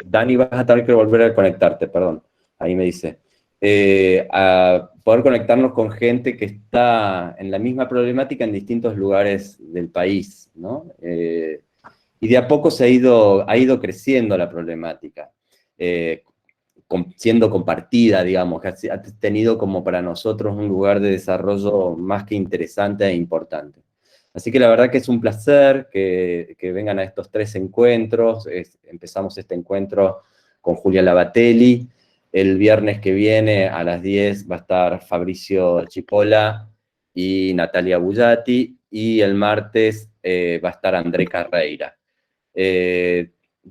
Dani, vas a tener que volver a conectarte, perdón, ahí me dice. A poder conectarnos con gente que está en la misma problemática en distintos lugares del país, ¿no? Y de a poco ha ido creciendo la problemática, siendo compartida, digamos, que ha tenido como para nosotros un lugar de desarrollo más que interesante e importante. Así que la verdad que es un placer que vengan a estos 3 encuentros. Empezamos este encuentro con Julia Labatelli. El viernes que viene a las 10 va a estar Fabricio Chipola y Natalia Bullati, y el martes va a estar André Carreira.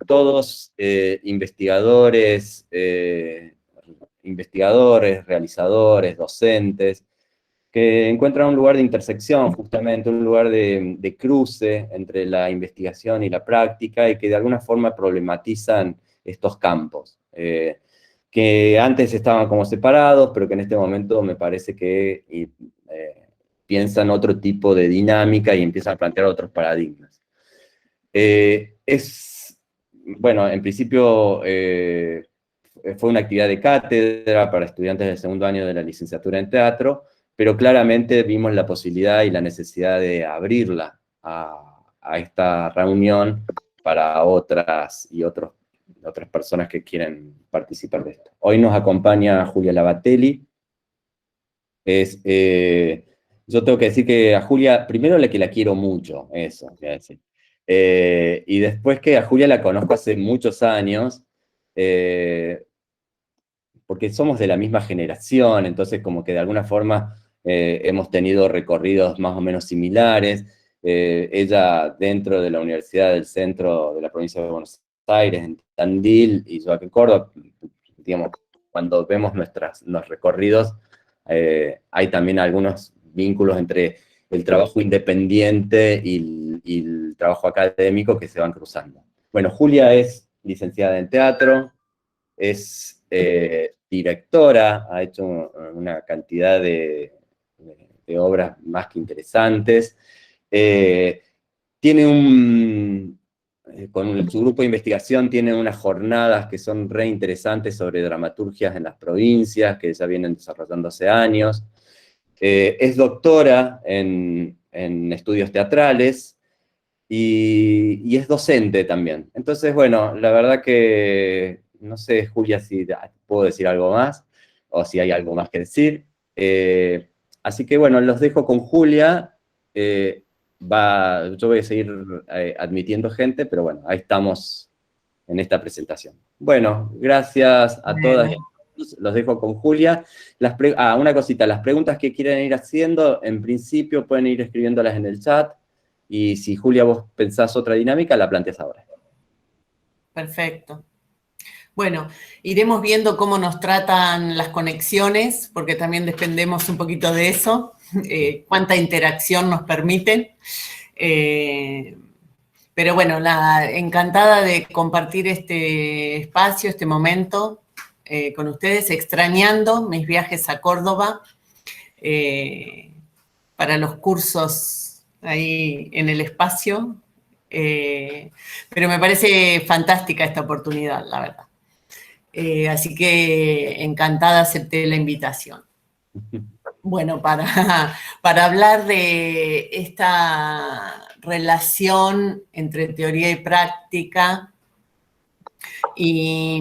Todos investigadores, realizadores, docentes, que encuentran un lugar de intersección, justamente, un lugar de cruce entre la investigación y la práctica, y que de alguna forma problematizan estos campos, que antes estaban como separados, pero que en este momento me parece que piensan otro tipo de dinámica y empiezan a plantear otros paradigmas. Bueno, en principio fue una actividad de cátedra para estudiantes del segundo año de la licenciatura en teatro, pero claramente vimos la posibilidad y la necesidad de abrirla a esta reunión para otras personas que quieren participar de esto. Hoy nos acompaña Julia Labatelli. Yo tengo que decir que a Julia, primero que la quiero mucho, eso, voy a decir. Y después que a Julia la conozco hace muchos años, porque somos de la misma generación, entonces como que de alguna forma hemos tenido recorridos más o menos similares. Ella dentro de la Universidad del Centro de la Provincia de Buenos Aires, en Tandil, y yo aquí en Córdoba, digamos, cuando vemos los recorridos, hay también algunos vínculos entre el trabajo independiente y el trabajo académico que se van cruzando. Bueno, Julia es licenciada en teatro, es directora, ha hecho una cantidad de obras más que interesantes. Con su grupo de investigación tiene unas jornadas que son re interesantes sobre dramaturgias en las provincias, que ya vienen desarrollando hace años. Es doctora en estudios teatrales y es docente también. Entonces, bueno, la verdad que no sé, Julia, si puedo decir algo más o si hay algo más que decir. Así que bueno, los dejo con Julia. Yo voy a seguir admitiendo gente, pero bueno, ahí estamos en esta presentación. Bueno, gracias a todas y a todos. Los dejo con Julia. Una cosita, las preguntas que quieran ir haciendo, en principio pueden ir escribiéndolas en el chat, y si Julia vos pensás otra dinámica, la planteás ahora. Perfecto. Bueno, iremos viendo cómo nos tratan las conexiones, porque también dependemos un poquito de eso, cuánta interacción nos permiten. Pero bueno, encantada de compartir este espacio, este momento con ustedes, extrañando mis viajes a Córdoba para los cursos ahí en el espacio. Pero me parece fantástica esta oportunidad, la verdad. Así que encantada acepté la invitación. Bueno, para hablar de esta relación entre teoría y práctica, y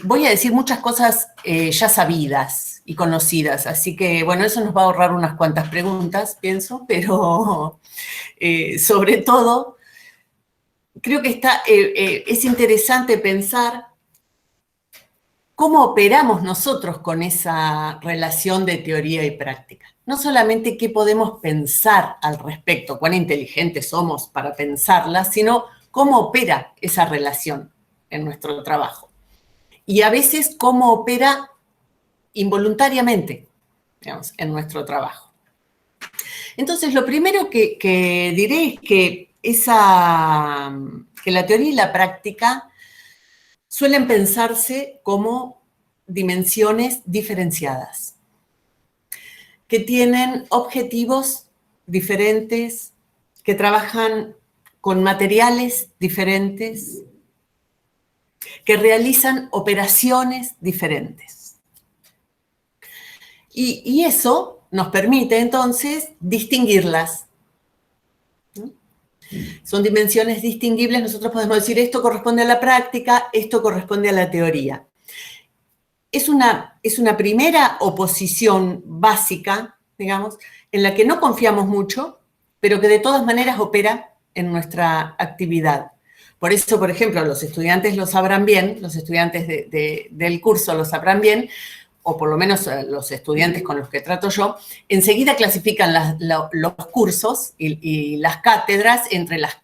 voy a decir muchas cosas ya sabidas y conocidas, así que, bueno, eso nos va a ahorrar unas cuantas preguntas, pienso, pero sobre todo, creo que es interesante pensar cómo operamos nosotros con esa relación de teoría y práctica. No solamente qué podemos pensar al respecto, cuán inteligentes somos para pensarla, sino cómo opera esa relación en nuestro trabajo. Y a veces cómo opera involuntariamente, digamos, en nuestro trabajo. Entonces, lo primero que diré es que la teoría y la práctica suelen pensarse como dimensiones diferenciadas, que tienen objetivos diferentes, que trabajan con materiales diferentes, que realizan operaciones diferentes. Y eso nos permite entonces distinguirlas. Son dimensiones distinguibles, nosotros podemos decir esto corresponde a la práctica, esto corresponde a la teoría. Es una primera oposición básica, digamos, en la que no confiamos mucho, pero que de todas maneras opera en nuestra actividad. Por eso, por ejemplo, los estudiantes lo sabrán bien, los estudiantes del curso lo sabrán bien, o por lo menos los estudiantes con los que trato yo, enseguida clasifican los cursos y las cátedras entre las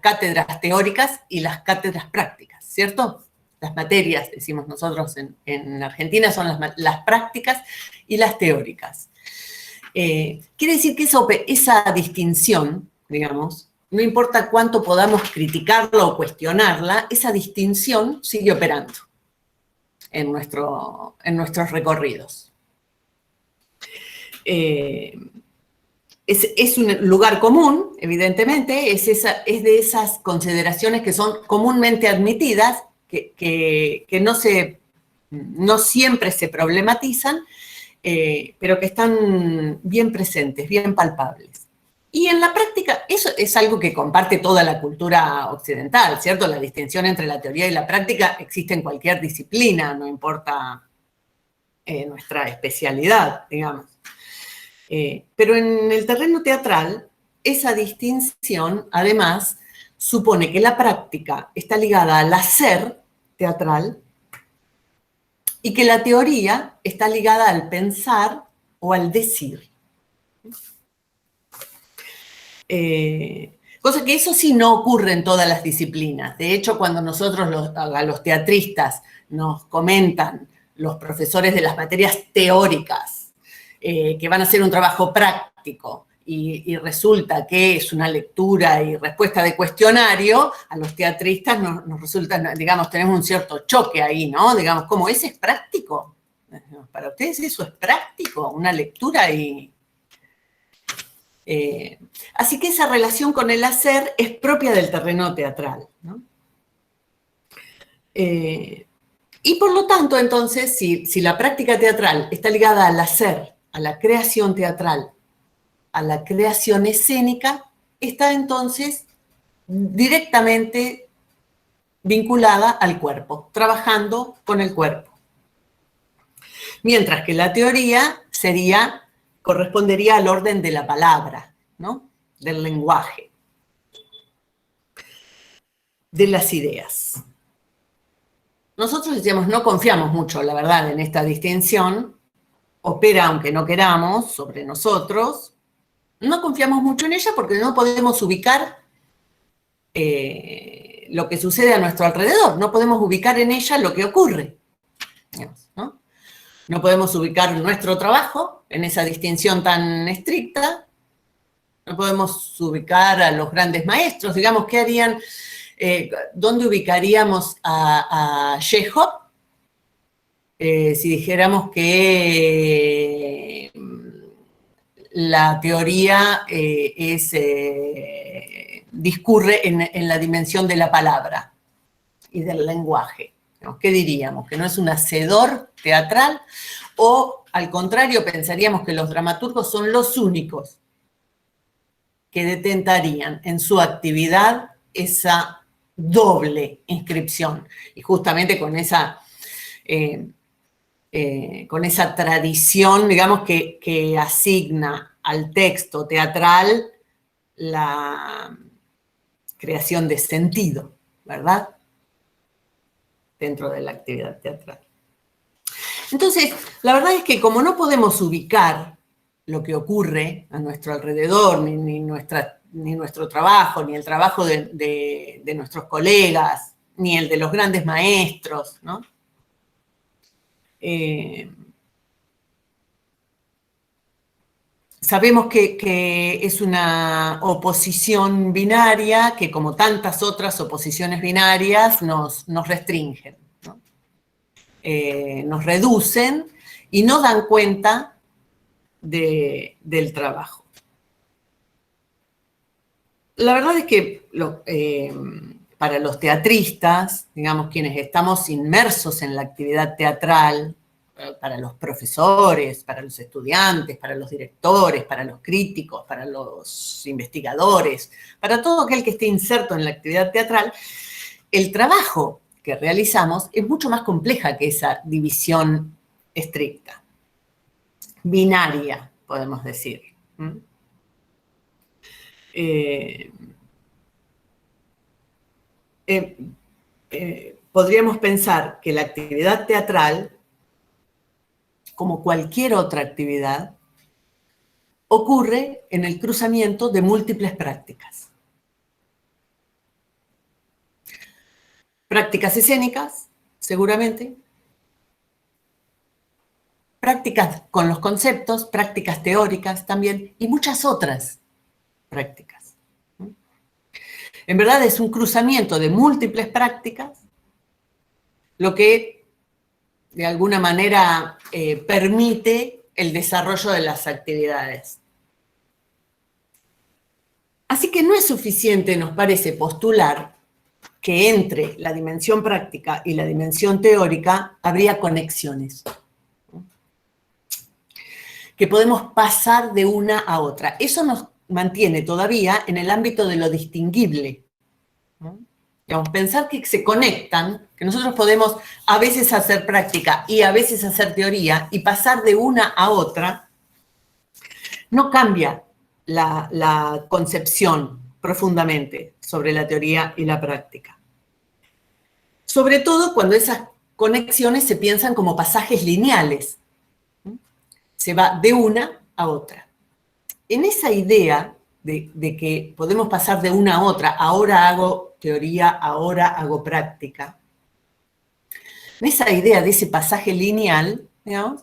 cátedras teóricas y las cátedras prácticas, ¿cierto? Las materias, decimos nosotros en Argentina, son las prácticas y las teóricas. Quiere decir que esa distinción, digamos, no importa cuánto podamos criticarla o cuestionarla, esa distinción sigue operando en nuestros recorridos. Es un lugar común, evidentemente, es de esas consideraciones que son comúnmente admitidas, que no siempre se problematizan, pero que están bien presentes, bien palpables. Y en la práctica, eso es algo que comparte toda la cultura occidental, ¿cierto? La distinción entre la teoría y la práctica existe en cualquier disciplina, no importa nuestra especialidad, digamos. Pero en el terreno teatral, esa distinción, además, supone que la práctica está ligada al hacer teatral y que la teoría está ligada al pensar o al decir. Cosa que eso sí no ocurre en todas las disciplinas. De hecho, cuando nosotros a los teatristas nos comentan los profesores de las materias teóricas que van a hacer un trabajo práctico y resulta que es una lectura y respuesta de cuestionario, a los teatristas nos resulta, digamos, tenemos un cierto choque ahí, ¿no? Digamos, ¿cómo ese es práctico? Para ustedes eso es práctico, una lectura y... así que esa relación con el hacer es propia del terreno teatral, ¿no? Y por lo tanto, entonces, si la práctica teatral está ligada al hacer, a la creación teatral, a la creación escénica, está entonces directamente vinculada al cuerpo, trabajando con el cuerpo. Mientras que la teoría correspondería al orden de la palabra, ¿no? Del lenguaje, de las ideas. Nosotros decíamos, no confiamos mucho, la verdad, en esta distinción, opera aunque no queramos sobre nosotros, no confiamos mucho en ella porque no podemos ubicar lo que sucede a nuestro alrededor, no podemos ubicar en ella lo que ocurre, ¿no? No podemos ubicar nuestro trabajo en esa distinción tan estricta, no podemos ubicar a los grandes maestros, digamos, ¿qué harían? ¿Dónde ubicaríamos a Chekhov? Si dijéramos que la teoría discurre en la dimensión de la palabra y del lenguaje, ¿no? ¿Qué diríamos? ¿Que no es un hacedor teatral? O, al contrario, pensaríamos que los dramaturgos son los únicos que detentarían en su actividad esa doble inscripción. Y justamente con esa tradición, digamos, que asigna al texto teatral la creación de sentido, ¿verdad? Dentro de la actividad teatral. Entonces, la verdad es que como no podemos ubicar lo que ocurre a nuestro alrededor, ni nuestro trabajo, ni el trabajo de nuestros colegas, ni el de los grandes maestros, ¿no? Sabemos que es una oposición binaria que, como tantas otras oposiciones binarias, nos restringen, ¿no? Nos reducen y no dan cuenta del trabajo. La verdad es que para los teatristas, digamos, quienes estamos inmersos en la actividad teatral, para los profesores, para los estudiantes, para los directores, para los críticos, para los investigadores, para todo aquel que esté inserto en la actividad teatral, el trabajo que realizamos es mucho más compleja que esa división estricta, binaria, podemos decir. Podríamos pensar que la actividad teatral, como cualquier otra actividad, ocurre en el cruzamiento de múltiples prácticas. Prácticas escénicas, seguramente. Prácticas con los conceptos, prácticas teóricas también, y muchas otras prácticas. En verdad es un cruzamiento de múltiples prácticas, lo que de alguna manera permite el desarrollo de las actividades. Así que no es suficiente, nos parece, postular que entre la dimensión práctica y la dimensión teórica habría conexiones, que podemos pasar de una a otra. Eso nos mantiene todavía en el ámbito de lo distinguible. Digamos, pensar que se conectan, que nosotros podemos a veces hacer práctica y a veces hacer teoría y pasar de una a otra, no cambia la concepción profundamente sobre la teoría y la práctica. Sobre todo cuando esas conexiones se piensan como pasajes lineales. Se va de una a otra. En esa idea de que podemos pasar de una a otra, ahora hago teoría, ahora hago práctica, en esa idea de ese pasaje lineal, digamos,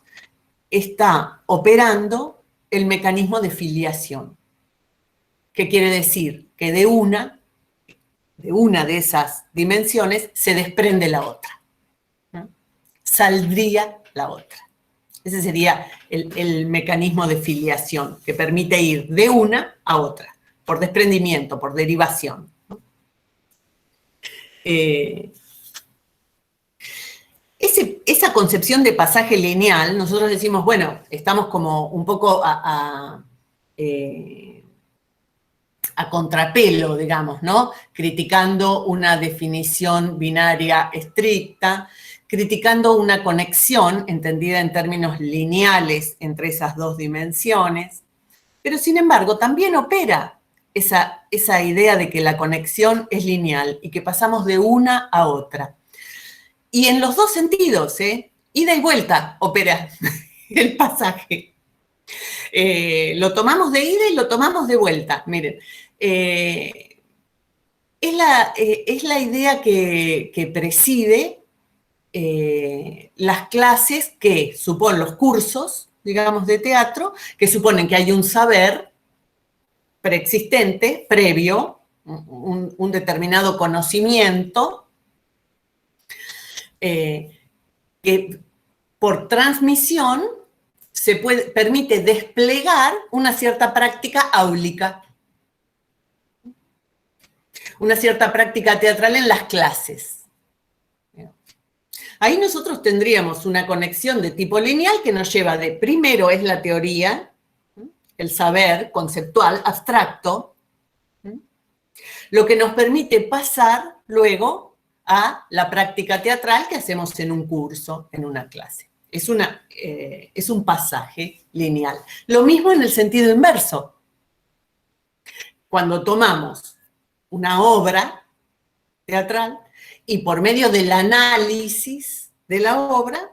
está operando el mecanismo de filiación. ¿Qué quiere decir? Que de una de esas dimensiones se desprende la otra. Saldría la otra. Ese sería el mecanismo de filiación que permite ir de una a otra, por desprendimiento, por derivación. Esa concepción de pasaje lineal, nosotros decimos, bueno, estamos como un poco a contrapelo, digamos, ¿no? Criticando una definición binaria estricta, criticando una conexión entendida en términos lineales entre esas dos dimensiones, pero sin embargo también opera esa idea de que la conexión es lineal y que pasamos de una a otra. Y en los dos sentidos, ida y vuelta opera el pasaje. Lo tomamos de ida y lo tomamos de vuelta, miren. Es la idea que preside las clases que suponen los cursos, digamos, de teatro, que suponen que hay un saber preexistente, previo, un determinado conocimiento, que por transmisión permite desplegar una cierta práctica áulica, una cierta práctica teatral en las clases. Ahí nosotros tendríamos una conexión de tipo lineal que nos lleva de, primero es la teoría, el saber conceptual, abstracto, lo que nos permite pasar luego a la práctica teatral que hacemos en un curso, en una clase. Es un pasaje lineal. Lo mismo en el sentido inverso. Cuando tomamos una obra teatral y por medio del análisis de la obra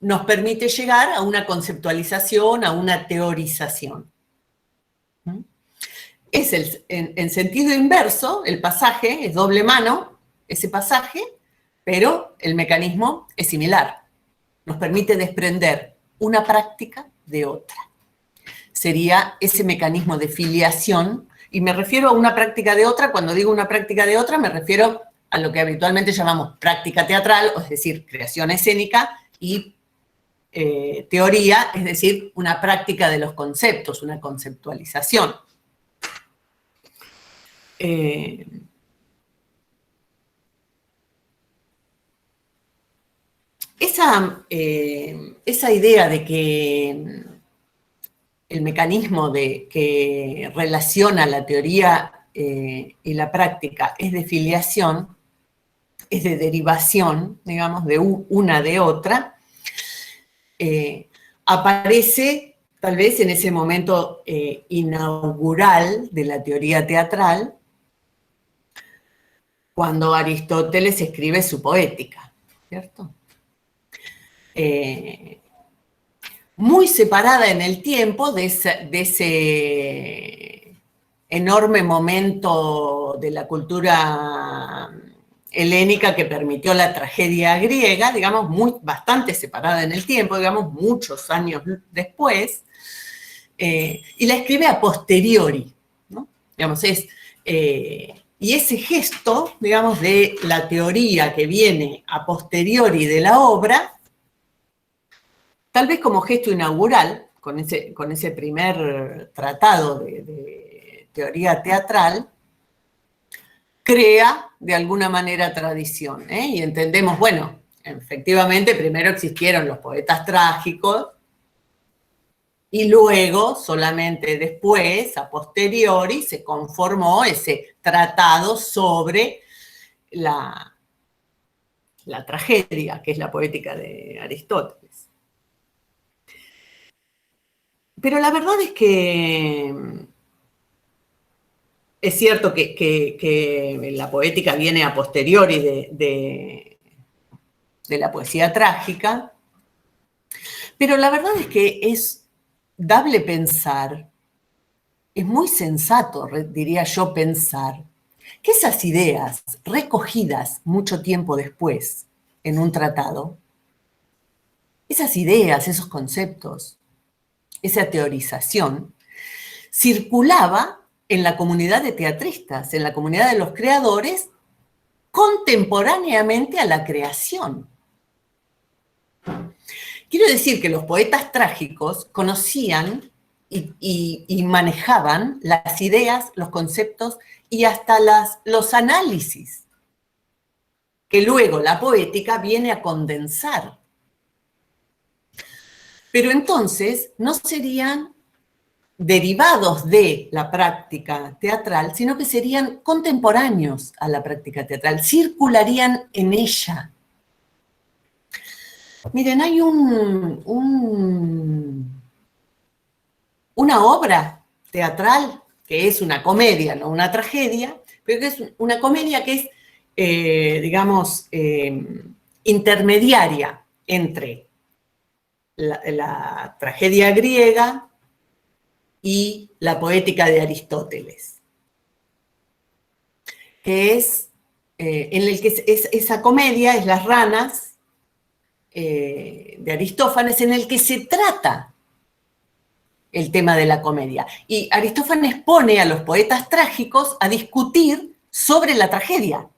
nos permite llegar a una conceptualización, a una teorización. En sentido inverso, el pasaje es doble mano, ese pasaje, pero el mecanismo es similar. Nos permite desprender una práctica de otra. Sería ese mecanismo de filiación, y me refiero a una práctica de otra, cuando digo una práctica de otra, me refiero a lo que habitualmente llamamos práctica teatral, es decir, creación escénica, y teoría, es decir, una práctica de los conceptos, una conceptualización. Esa idea de que el mecanismo que relaciona la teoría y la práctica es de filiación, es de derivación, digamos, de una de otra, aparece tal vez en ese momento inaugural de la teoría teatral, cuando Aristóteles escribe su Poética, ¿cierto? Muy separada en el tiempo de ese enorme momento de la cultura helénica que permitió la tragedia griega, digamos, bastante separada en el tiempo, digamos, muchos años después, y la escribe a posteriori, ¿no? Digamos, y ese gesto, digamos, de la teoría que viene a posteriori de la obra, tal vez como gesto inaugural, con ese primer tratado de teoría teatral, crea de alguna manera tradición, ¿eh? Y entendemos, bueno, efectivamente primero existieron los poetas trágicos y luego, solamente después, a posteriori, se conformó ese tratado sobre la tragedia, que es la poética de Aristóteles. Pero la verdad es que es cierto que la poética viene a posteriori de la poesía trágica, pero la verdad es que es dable pensar, es muy sensato, diría yo, pensar que esas ideas recogidas mucho tiempo después en un tratado, esas ideas, esos conceptos, esa teorización, circulaba en la comunidad de teatristas, en la comunidad de los creadores, contemporáneamente a la creación. Quiero decir que los poetas trágicos conocían y manejaban las ideas, los conceptos y hasta los análisis que luego la poética viene a condensar. Pero entonces no serían derivados de la práctica teatral, sino que serían contemporáneos a la práctica teatral, circularían en ella. Miren, hay una obra teatral que es una comedia, no una tragedia, pero que es una comedia que es, digamos, intermediaria entre la tragedia griega y la poética de Aristóteles, que es, en el que esa comedia es Las ranas, de Aristófanes, en el que se trata el tema de la comedia. Y Aristófanes pone a los poetas trágicos a discutir sobre la tragedia.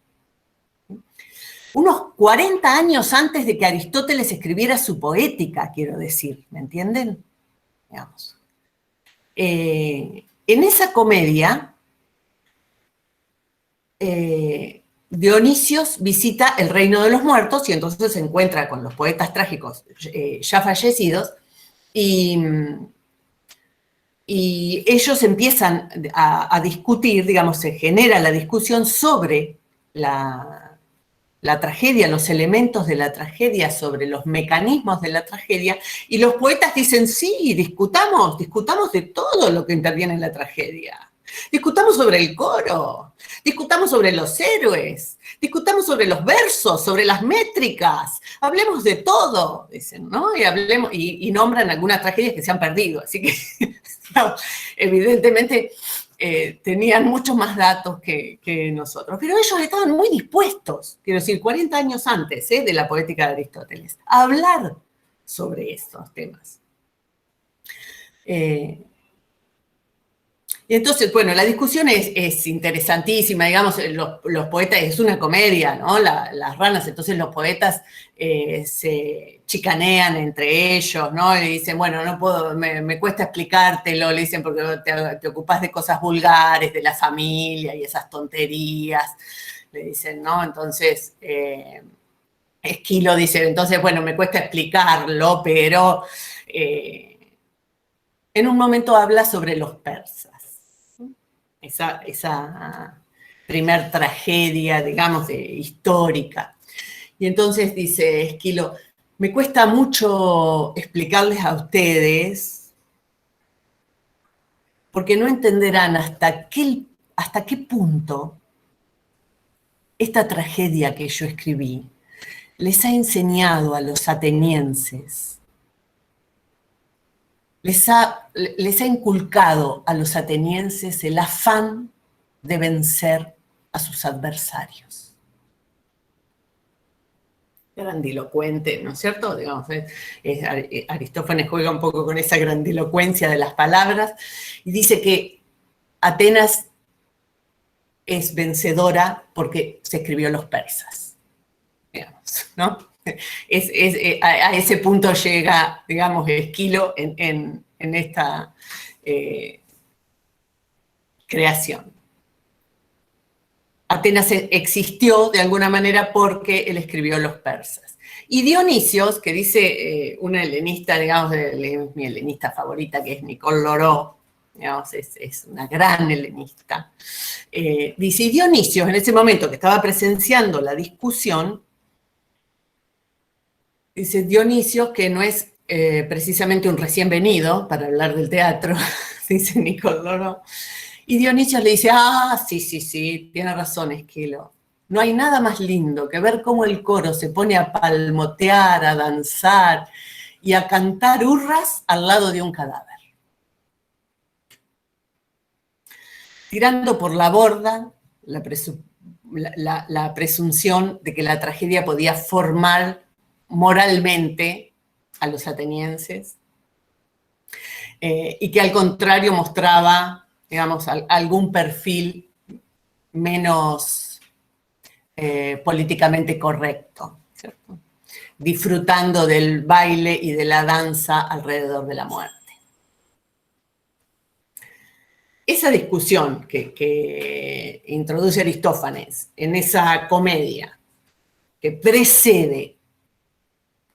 Unos 40 años antes de que Aristóteles escribiera su poética, quiero decir, ¿me entienden? Digamos. En esa comedia, Dionisios visita el reino de los muertos y entonces se encuentra con los poetas trágicos ya fallecidos y ellos empiezan a discutir, digamos, se genera la discusión sobre la tragedia, los elementos de la tragedia, sobre los mecanismos de la tragedia, y los poetas dicen, sí, discutamos de todo lo que interviene en la tragedia. Discutamos sobre el coro, discutamos sobre los héroes, discutamos sobre los versos, sobre las métricas, hablemos de todo, dicen, ¿no? Y nombran algunas tragedias que se han perdido, así que no, evidentemente tenían muchos más datos que nosotros, pero ellos estaban muy dispuestos, quiero decir, 40 años antes de la poética de Aristóteles, a hablar sobre estos temas. Y entonces, bueno, la discusión es interesantísima, digamos, los poetas, es una comedia, ¿no? Las ranas, entonces los poetas se chicanean entre ellos, ¿no? Y dicen, bueno, no puedo, me cuesta explicártelo, le dicen, porque te ocupás de cosas vulgares, de la familia y esas tonterías, le dicen, ¿no? Entonces, Esquilo dice, entonces, bueno, me cuesta explicarlo, pero en un momento habla sobre los persas. Esa primer tragedia, digamos, histórica. Y entonces dice Esquilo, me cuesta mucho explicarles a ustedes porque no entenderán hasta qué punto esta tragedia que yo escribí les ha enseñado a los atenienses, les ha inculcado a los atenienses el afán de vencer a sus adversarios. Grandilocuente, ¿no es cierto? Digamos, Aristófanes juega un poco con esa grandilocuencia de las palabras y dice que Atenas es vencedora porque se escribió los persas, digamos, ¿no? A ese punto llega, digamos, Esquilo en esta creación. Atenas existió de alguna manera porque él escribió los persas. Y Dionisios, que dice una helenista, digamos, mi helenista favorita, que es Nicole Loró, digamos, es una gran helenista, dice, y Dionisios, en ese momento que estaba presenciando la discusión, dice Dionisios que no es precisamente un recién venido para hablar del teatro, dice Nicole Loró, y Dionisios le dice, sí, tiene razón Esquilo. No hay nada más lindo que ver cómo el coro se pone a palmotear, a danzar y a cantar hurras al lado de un cadáver. Tirando por la borda la presunción de que la tragedia podía formar moralmente a los atenienses y que al contrario mostraba, digamos, algún perfil menos políticamente correcto, ¿cierto? Disfrutando del baile y de la danza alrededor de la muerte. Esa discusión que introduce Aristófanes en esa comedia que precede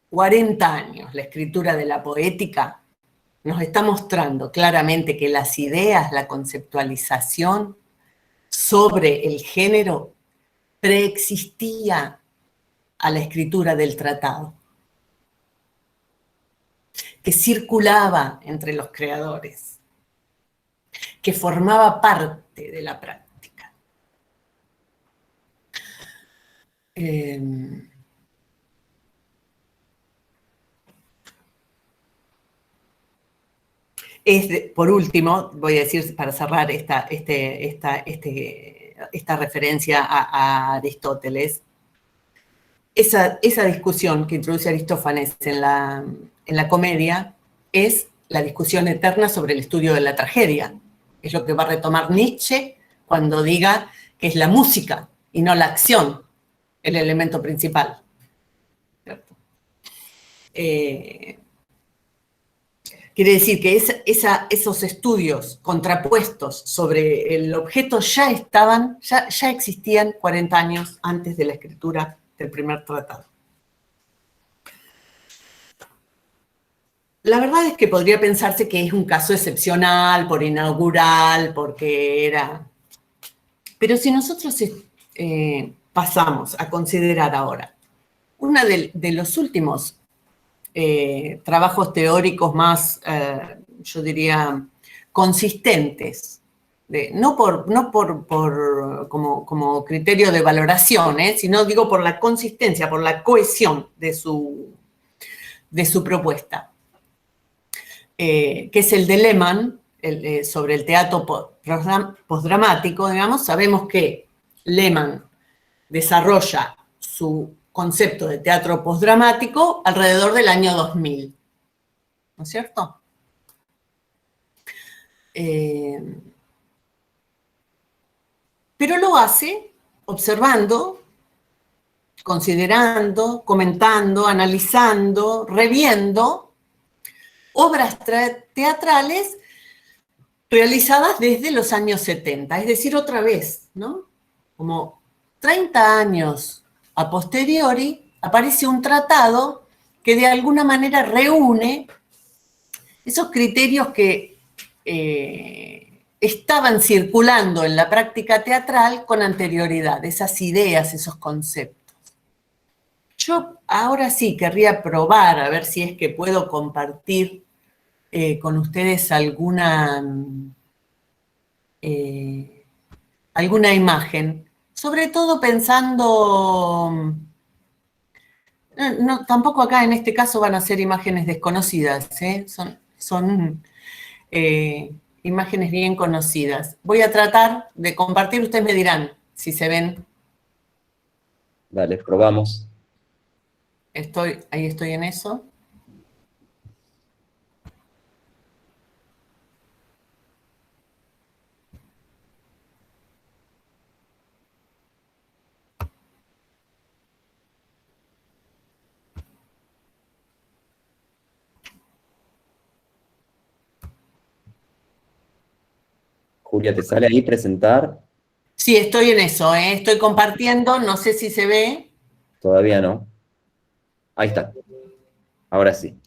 40 años la escritura de la poética, nos está mostrando claramente que las ideas, la conceptualización sobre el género preexistía a la escritura del tratado, que circulaba entre los creadores, que formaba parte de la práctica. Por último, voy a decir para cerrar esta referencia a Aristóteles, esa discusión que introduce Aristófanes en la comedia es la discusión eterna sobre el estudio de la tragedia. Es lo que va a retomar Nietzsche cuando diga que es la música y no la acción el elemento principal. ¿Cierto? Quiere decir que esos estudios contrapuestos sobre el objeto ya existían 40 años antes de la escritura del primer tratado. La verdad es que podría pensarse que es un caso excepcional, por inaugural, porque era... Pero si nosotros pasamos a considerar ahora uno de los últimos trabajos teóricos más, yo diría, consistentes, no como criterio de valoración, sino digo por la consistencia, por la cohesión de su propuesta, que es el de Lehmann, sobre el teatro postdramático, digamos. Sabemos que Lehmann desarrolla su concepto de teatro postdramático alrededor del año 2000, ¿no es cierto? pero lo hace observando, considerando, comentando, analizando, reviendo obras teatrales realizadas desde los años 70, es decir, otra vez, ¿no? Como 30 años a posteriori, aparece un tratado que de alguna manera reúne esos criterios que estaban circulando en la práctica teatral con anterioridad, esas ideas, esos conceptos. Yo ahora sí querría probar, a ver si es que puedo compartir con ustedes alguna imagen, sobre todo pensando, tampoco acá en este caso van a ser imágenes desconocidas, son imágenes bien conocidas. Voy a tratar de compartir, ustedes me dirán si se ven. Dale, probamos. Ahí estoy en eso. Julia, ¿te sale ahí presentar? Sí, estoy en eso, estoy compartiendo, no sé si se ve. Todavía no. Ahí está. Ahora sí.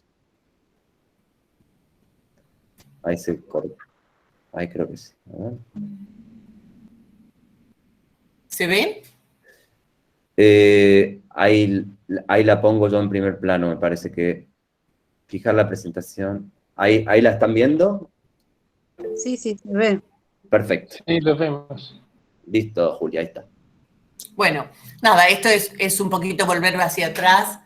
Ahí se corta. Ahí creo que sí. A ver. ¿Se ve? Ahí la pongo yo en primer plano, me parece que... Fijar la presentación. ¿Ahí la están viendo? Sí, sí, se ve. Perfecto. Sí, lo vemos. Listo, Julia, ahí está. Bueno, nada, esto es un poquito volver hacia atrás.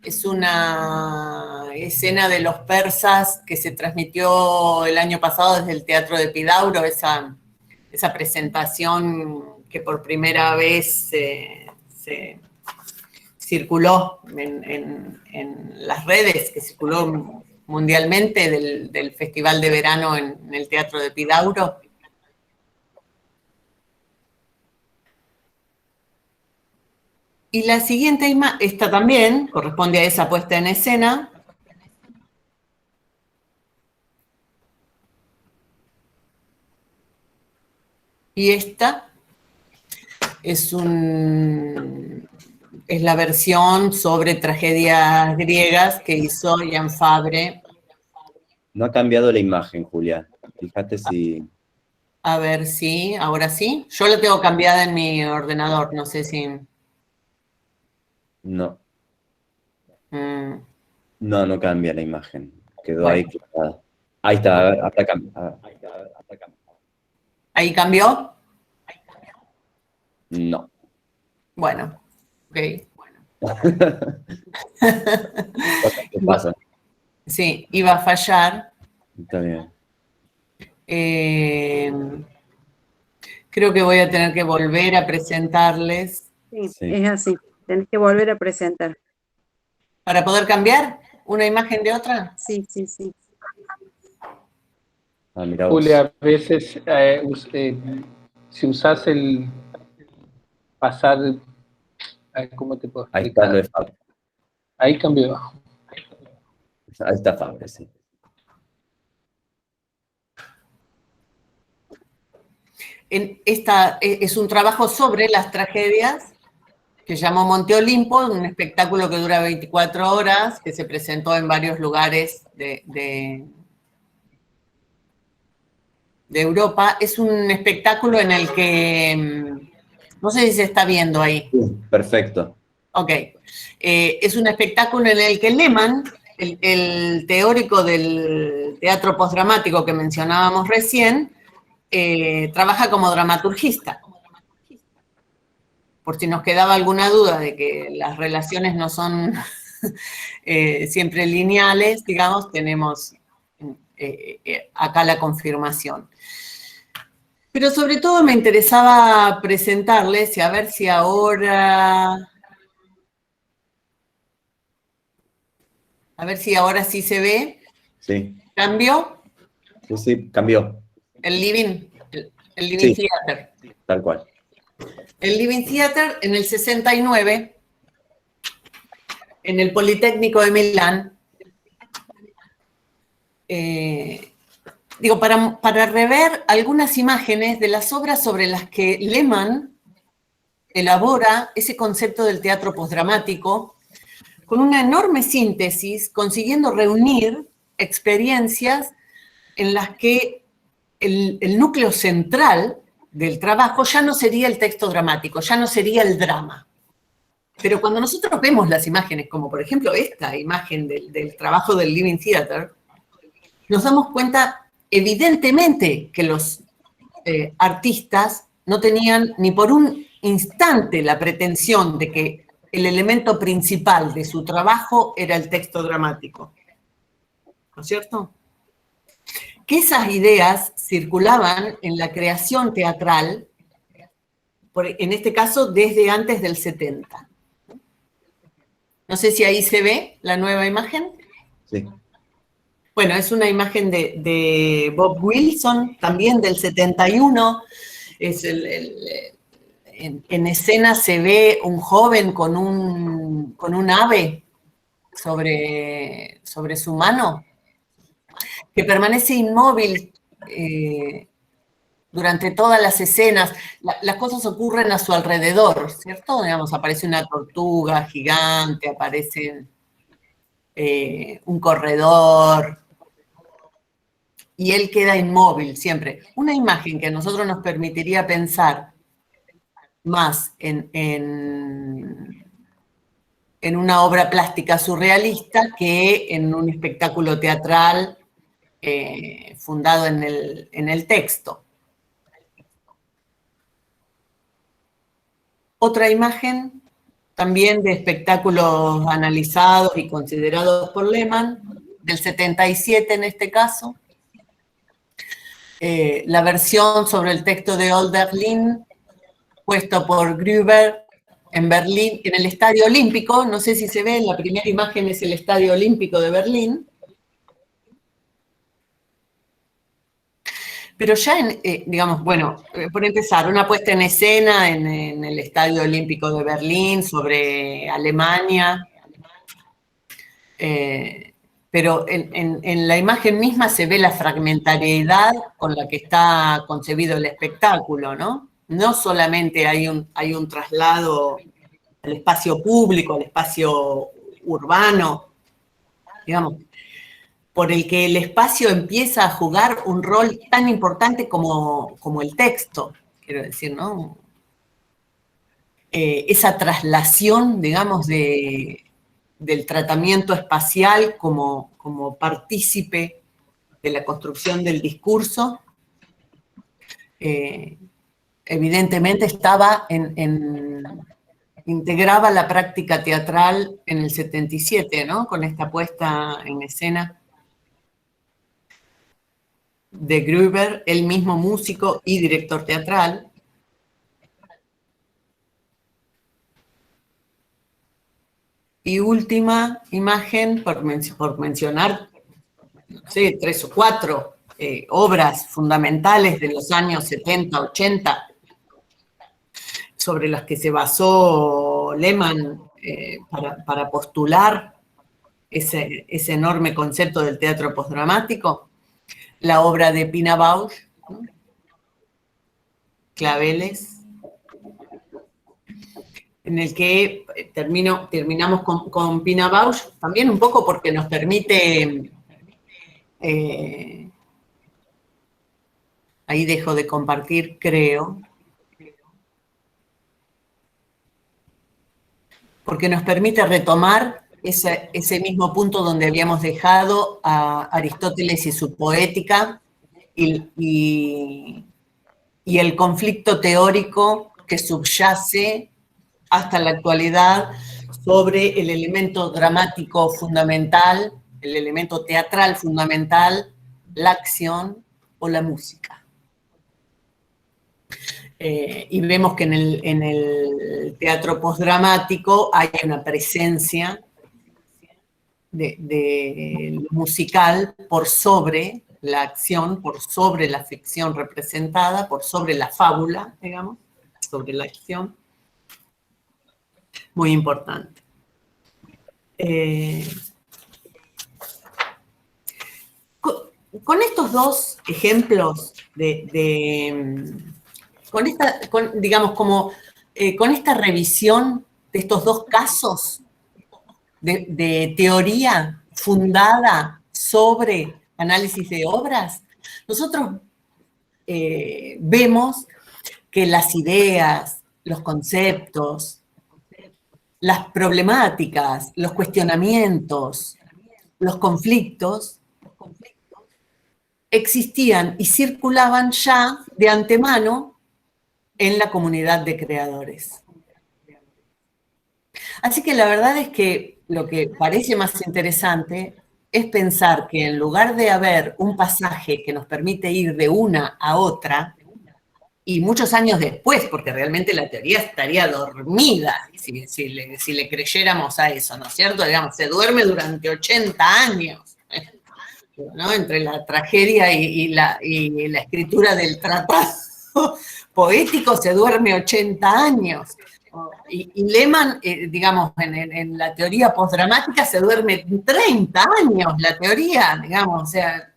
Es una escena de los persas que se transmitió el año pasado desde el Teatro de Epidauro, esa presentación que por primera vez se circuló en las redes, que circuló mundialmente del Festival de Verano en el Teatro de Epidauro. Y la siguiente imagen, esta también corresponde a esa puesta en escena. Y esta es la versión sobre tragedias griegas que hizo Jan Fabre. No ha cambiado la imagen, Julia. Fíjate si... A ver si, ahora sí. Yo la tengo cambiada en mi ordenador, no sé si... No. Mm. No cambia la imagen. Quedó Bueno. ahí clavada. Ahí está, a ver, hasta cambia. ¿Ahí cambió? No. Bueno, ok. ¿Qué pasa? Sí, iba a fallar. Está bien. Creo que voy a tener que volver a presentarles. Sí, Sí. es así. Tenés que volver a presentar. ¿Para poder cambiar una imagen de otra? Sí, sí, sí. Ah, mirá vos. Julia, a veces si usas el pasar, ¿cómo te puedo Ahí está explicar? lo de Fabre. Ahí cambió. Ahí está Fabre, sí. Esta es un trabajo sobre las tragedias que llamó Monte Olimpo, un espectáculo que dura 24 horas, que se presentó en varios lugares de Europa. Es un espectáculo en el que, no sé si se está viendo ahí. Perfecto. Ok. Es un espectáculo en el que Lehmann, el teórico del teatro postdramático que mencionábamos recién, trabaja como dramaturgista. Por si nos quedaba alguna duda de que las relaciones no son siempre lineales, digamos, tenemos acá la confirmación. Pero sobre todo me interesaba presentarles y a ver si ahora... A ver si ahora sí se ve. Sí. ¿Cambió? Sí, cambió. El living, el living Sí. theater. Tal cual. El Living Theater en el 69, en el Politécnico de Milán, para rever algunas imágenes de las obras sobre las que Lehmann elabora ese concepto del teatro postdramático con una enorme síntesis, consiguiendo reunir experiencias en las que el núcleo central del trabajo ya no sería el texto dramático, ya no sería el drama. Pero cuando nosotros vemos las imágenes, como por ejemplo esta imagen del trabajo del Living Theater, nos damos cuenta evidentemente que los artistas no tenían ni por un instante la pretensión de que el elemento principal de su trabajo era el texto dramático. ¿No es cierto? Que esas ideas circulaban en la creación teatral, en este caso desde antes del 70. No sé si ahí se ve la nueva imagen. Sí. Bueno, es una imagen de Bob Wilson, también del 71. En escena se ve un joven con un ave sobre su mano, que permanece inmóvil durante todas las escenas. Las cosas ocurren a su alrededor, ¿cierto? Digamos, aparece una tortuga gigante, aparece un corredor, y él queda inmóvil siempre. Una imagen que a nosotros nos permitiría pensar más en una obra plástica surrealista que en un espectáculo teatral fundado en el texto. Otra imagen, también de espectáculos analizados y considerados por Lehmann, del 77 en este caso. La versión sobre el texto de Old Berlin, puesto por Gruber en Berlín, en el Estadio Olímpico. No sé si se ve, la primera imagen es el Estadio Olímpico de Berlín. Pero ya, por empezar, una puesta en escena en el Estadio Olímpico de Berlín sobre Alemania. Pero en la imagen misma se ve la fragmentariedad con la que está concebido el espectáculo, ¿no? No solamente hay un traslado al espacio público, al espacio urbano, digamos, por el que el espacio empieza a jugar un rol tan importante como el texto, quiero decir, ¿no? Esa traslación, digamos, del tratamiento espacial como partícipe de la construcción del discurso, evidentemente integraba la práctica teatral en el 77, ¿no? Con esta puesta en escena de Gruber, él mismo músico y director teatral. Y última imagen, por mencionar, no sé, 3 o 4 obras fundamentales de los años 70, 80, sobre las que se basó Lehmann para postular ese enorme concepto del teatro postdramático. La obra de Pina Bausch, ¿no? Claveles, en el que terminamos con Pina Bausch, también un poco porque nos permite, ahí dejo de compartir, creo, porque nos permite retomar ese mismo punto donde habíamos dejado a Aristóteles y su poética y el conflicto teórico que subyace hasta la actualidad sobre el elemento dramático fundamental, el elemento teatral fundamental, la acción o la música. Y vemos que en el teatro postdramático hay una presencia de musical por sobre la acción, por sobre la ficción representada, por sobre la fábula, digamos. sobre la acción. Muy importante. Con estos dos ejemplos con esta revisión de estos dos casos de teoría fundada sobre análisis de obras, nosotros vemos que las ideas, los conceptos, las problemáticas, los cuestionamientos, los conflictos, existían y circulaban ya de antemano en la comunidad de creadores. Así que la verdad es que lo que parece más interesante es pensar que en lugar de haber un pasaje que nos permite ir de una a otra, y muchos años después, porque realmente la teoría estaría dormida si le creyéramos a eso, ¿no es cierto? Digamos, se duerme durante 80 años, ¿no? Entre la tragedia y la escritura del tratado poético se duerme 80 años. Y Lehmann, digamos, en la teoría postdramática se duerme 30 años la teoría, digamos, o sea,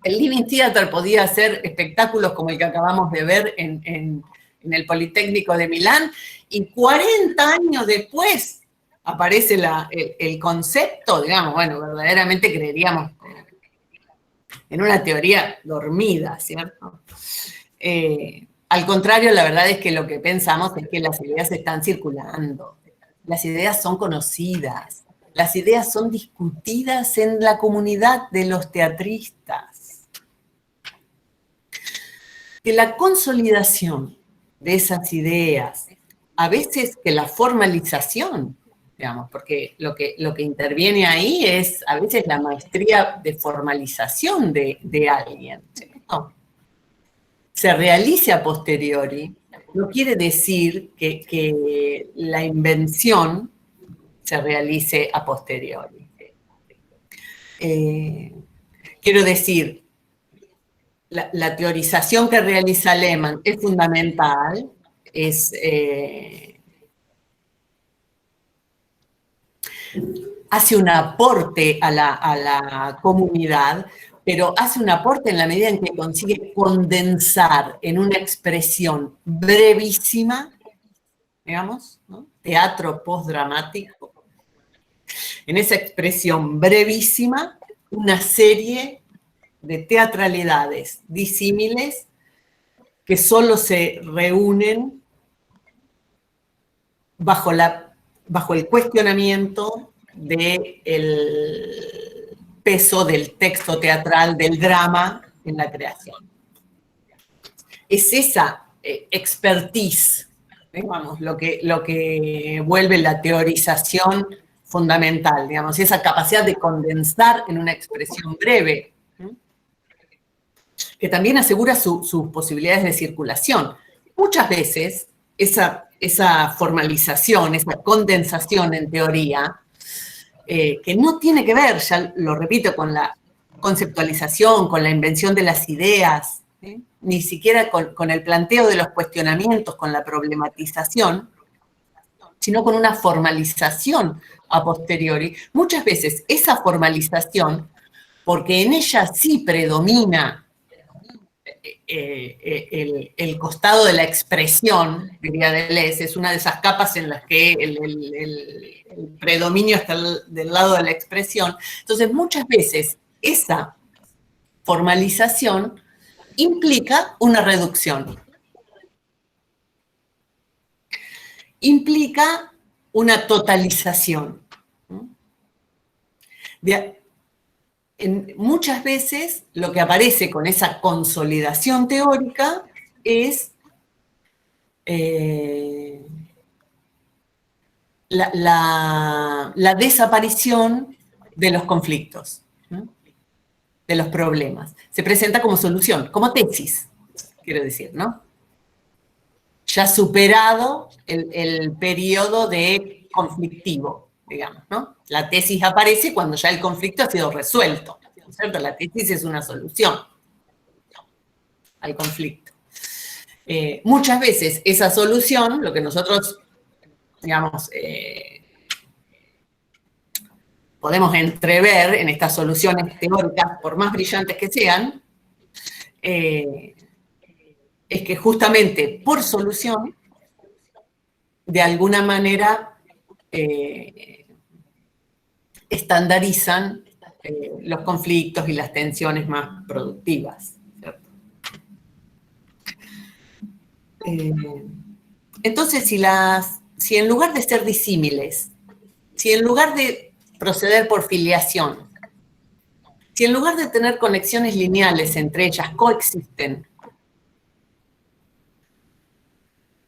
el Living Theater podía hacer espectáculos como el que acabamos de ver en el Politécnico de Milán, y 40 años después aparece el concepto, digamos, bueno, verdaderamente creeríamos en una teoría dormida, ¿cierto? Al contrario, la verdad es que lo que pensamos es que las ideas están circulando, las ideas son conocidas, las ideas son discutidas en la comunidad de los teatristas. Que la consolidación de esas ideas, a veces que la formalización, digamos, porque lo que interviene ahí es a veces la maestría de formalización de alguien, ¿no? Se realice a posteriori, no quiere decir que la invención se realice a posteriori. Quiero decir, la teorización que realiza Lehmann es fundamental, hace un aporte a la comunidad, pero hace un aporte en la medida en que consigue condensar en una expresión brevísima, digamos, ¿no? Teatro postdramático, en esa expresión brevísima, una serie de teatralidades disímiles que solo se reúnen bajo el cuestionamiento del peso del texto teatral, del drama en la creación. Es esa expertise, digamos, lo que vuelve la teorización fundamental, digamos, esa capacidad de condensar en una expresión breve, que también asegura sus posibilidades de circulación. Muchas veces esa formalización, esa condensación en teoría, que no tiene que ver, ya lo repito, con la conceptualización, con la invención de las ideas, ¿sí? Ni siquiera con el planteo de los cuestionamientos, con la problematización, sino con una formalización a posteriori. Muchas veces esa formalización, porque en ella sí predomina el costado de la expresión, diría Deleuze, es una de esas capas en las que el predominio está del lado de la expresión. Entonces, muchas veces esa formalización implica una reducción. Implica una totalización. Muchas veces lo que aparece con esa consolidación teórica es la desaparición de los conflictos, ¿no? De los problemas. Se presenta como solución, como tesis, quiero decir, ¿no? Ya superado el periodo de conflictivo, digamos, ¿no? La tesis aparece cuando ya el conflicto ha sido resuelto, ¿no es cierto? La tesis es una solución al conflicto. Muchas veces esa solución, lo que nosotros, digamos, podemos entrever en estas soluciones teóricas, por más brillantes que sean, es que justamente por solución, de alguna manera, estandarizan los conflictos y las tensiones más productivas, ¿cierto? Entonces, si en lugar de ser disímiles, si en lugar de proceder por filiación, si en lugar de tener conexiones lineales entre ellas coexisten,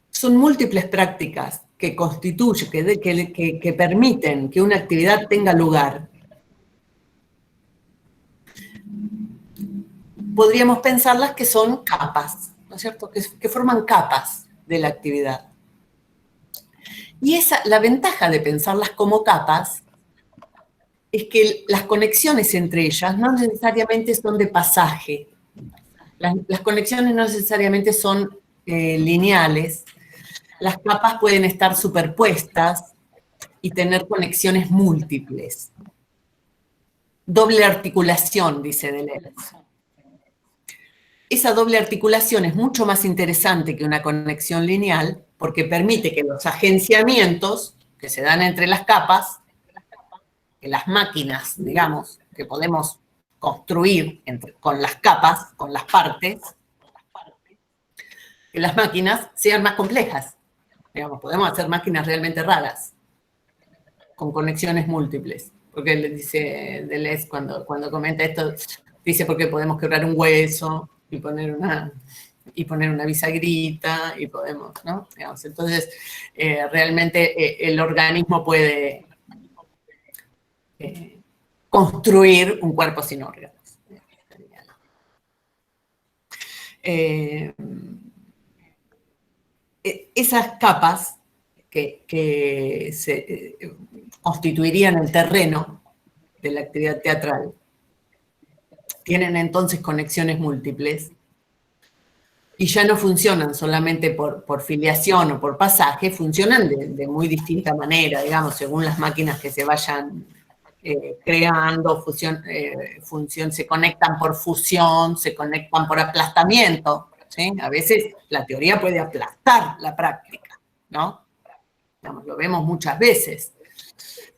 son múltiples prácticas que constituyen, que permiten que una actividad tenga lugar, podríamos pensarlas que son capas, ¿no es cierto? Que forman capas de la actividad. Y la ventaja de pensarlas como capas es que las conexiones entre ellas no necesariamente son de pasaje. Las conexiones no necesariamente son lineales. Las capas pueden estar superpuestas y tener conexiones múltiples. Doble articulación, dice Deleuze. Esa doble articulación es mucho más interesante que una conexión lineal porque permite que los agenciamientos que se dan entre las capas, que las máquinas, digamos, que podemos construir con las capas, con las partes, que las máquinas sean más complejas. Digamos, podemos hacer máquinas realmente raras, con conexiones múltiples. Porque le dice Deleuze cuando comenta esto, dice porque podemos quebrar un hueso y poner una bisagrita y podemos, ¿no? Digamos, entonces, realmente el organismo puede construir un cuerpo sin órganos. Esas capas que se constituirían el terreno de la actividad teatral tienen entonces conexiones múltiples y ya no funcionan solamente por filiación o por pasaje, funcionan de muy distinta manera, digamos, según las máquinas que se vayan creando, se conectan por fusión, se conectan por aplastamiento, ¿sí? A veces la teoría puede aplastar la práctica, ¿no? Digamos, lo vemos muchas veces.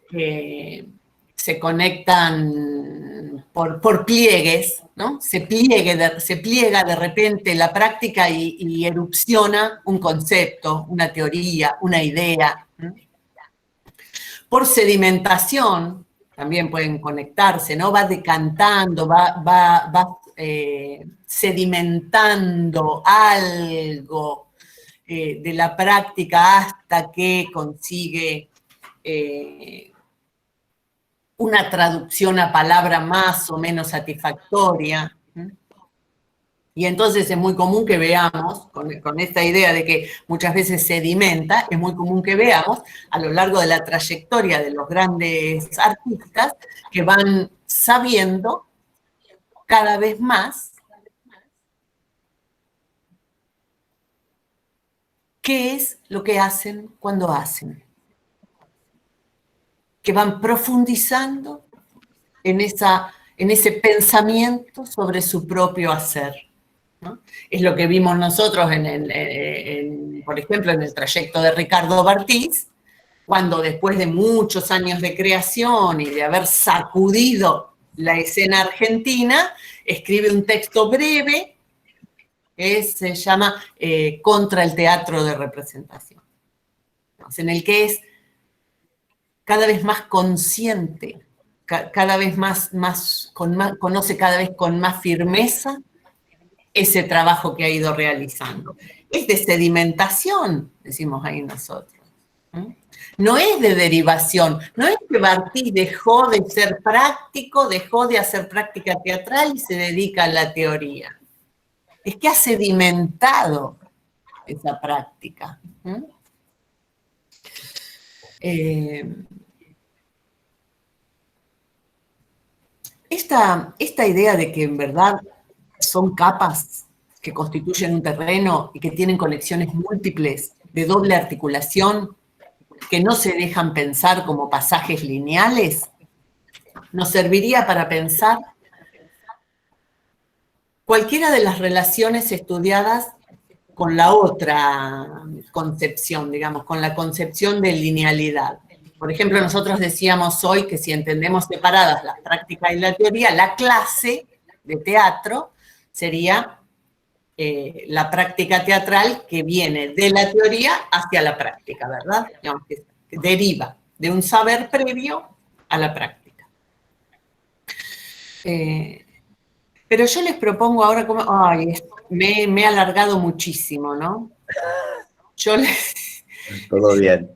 Se conectan por pliegues, ¿no? Se pliega de repente la práctica y erupciona un concepto, una teoría, una idea. Por sedimentación también pueden conectarse, ¿no? Va decantando, va sedimentando algo de la práctica hasta que consigue una traducción a palabra más o menos satisfactoria. Y entonces es muy común que veamos, con esta idea de que muchas veces sedimenta, es muy común que veamos a lo largo de la trayectoria de los grandes artistas que van sabiendo cada vez más qué es lo que hacen cuando hacen. Que van profundizando en ese pensamiento sobre su propio hacer, ¿no? Es lo que vimos nosotros, por ejemplo, en el trayecto de Ricardo Bartís, cuando después de muchos años de creación y de haber sacudido la escena argentina, escribe un texto breve que se llama Contra el teatro de representación, en el que es cada vez más consciente, cada vez conoce cada vez con más firmeza ese trabajo que ha ido realizando. Es de sedimentación, decimos ahí nosotros. No es de derivación, no es que Bartís dejó de ser práctico, dejó de hacer práctica teatral y se dedica a la teoría. Es que ha sedimentado esa práctica. Esta idea de que en verdad son capas que constituyen un terreno y que tienen conexiones múltiples de doble articulación, que no se dejan pensar como pasajes lineales, nos serviría para pensar cualquiera de las relaciones estudiadas con la otra concepción, digamos, con la concepción de linealidad. Por ejemplo, nosotros decíamos hoy que si entendemos separadas la práctica y la teoría, la clase de teatro sería la práctica teatral que viene de la teoría hacia la práctica, ¿verdad? Digamos que deriva de un saber previo a la práctica. Pero yo les propongo ahora como... Ay, me he alargado muchísimo, ¿no? Todo bien.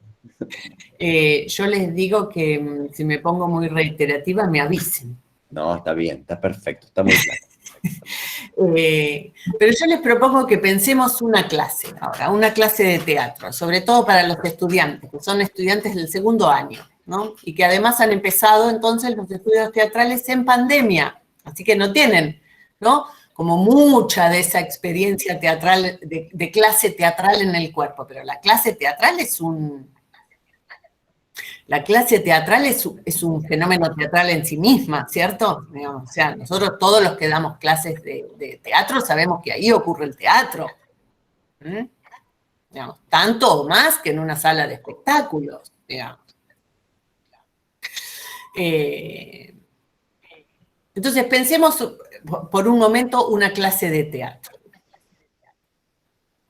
Yo les digo que si me pongo muy reiterativa, me avisen. No, está bien, está perfecto, está muy claro. Pero yo les propongo que pensemos una clase ahora, una clase de teatro, sobre todo para los estudiantes, que son estudiantes del segundo año, ¿no? Y que además han empezado entonces los estudios teatrales en pandemia, así que no tienen, ¿no? Como mucha de esa experiencia teatral, de clase teatral en el cuerpo, pero la clase teatral es un fenómeno teatral en sí misma, ¿cierto? O sea, nosotros todos los que damos clases de teatro sabemos que ahí ocurre el teatro. Digamos, tanto o más que en una sala de espectáculos, digamos. Entonces, pensemos por un momento una clase de teatro.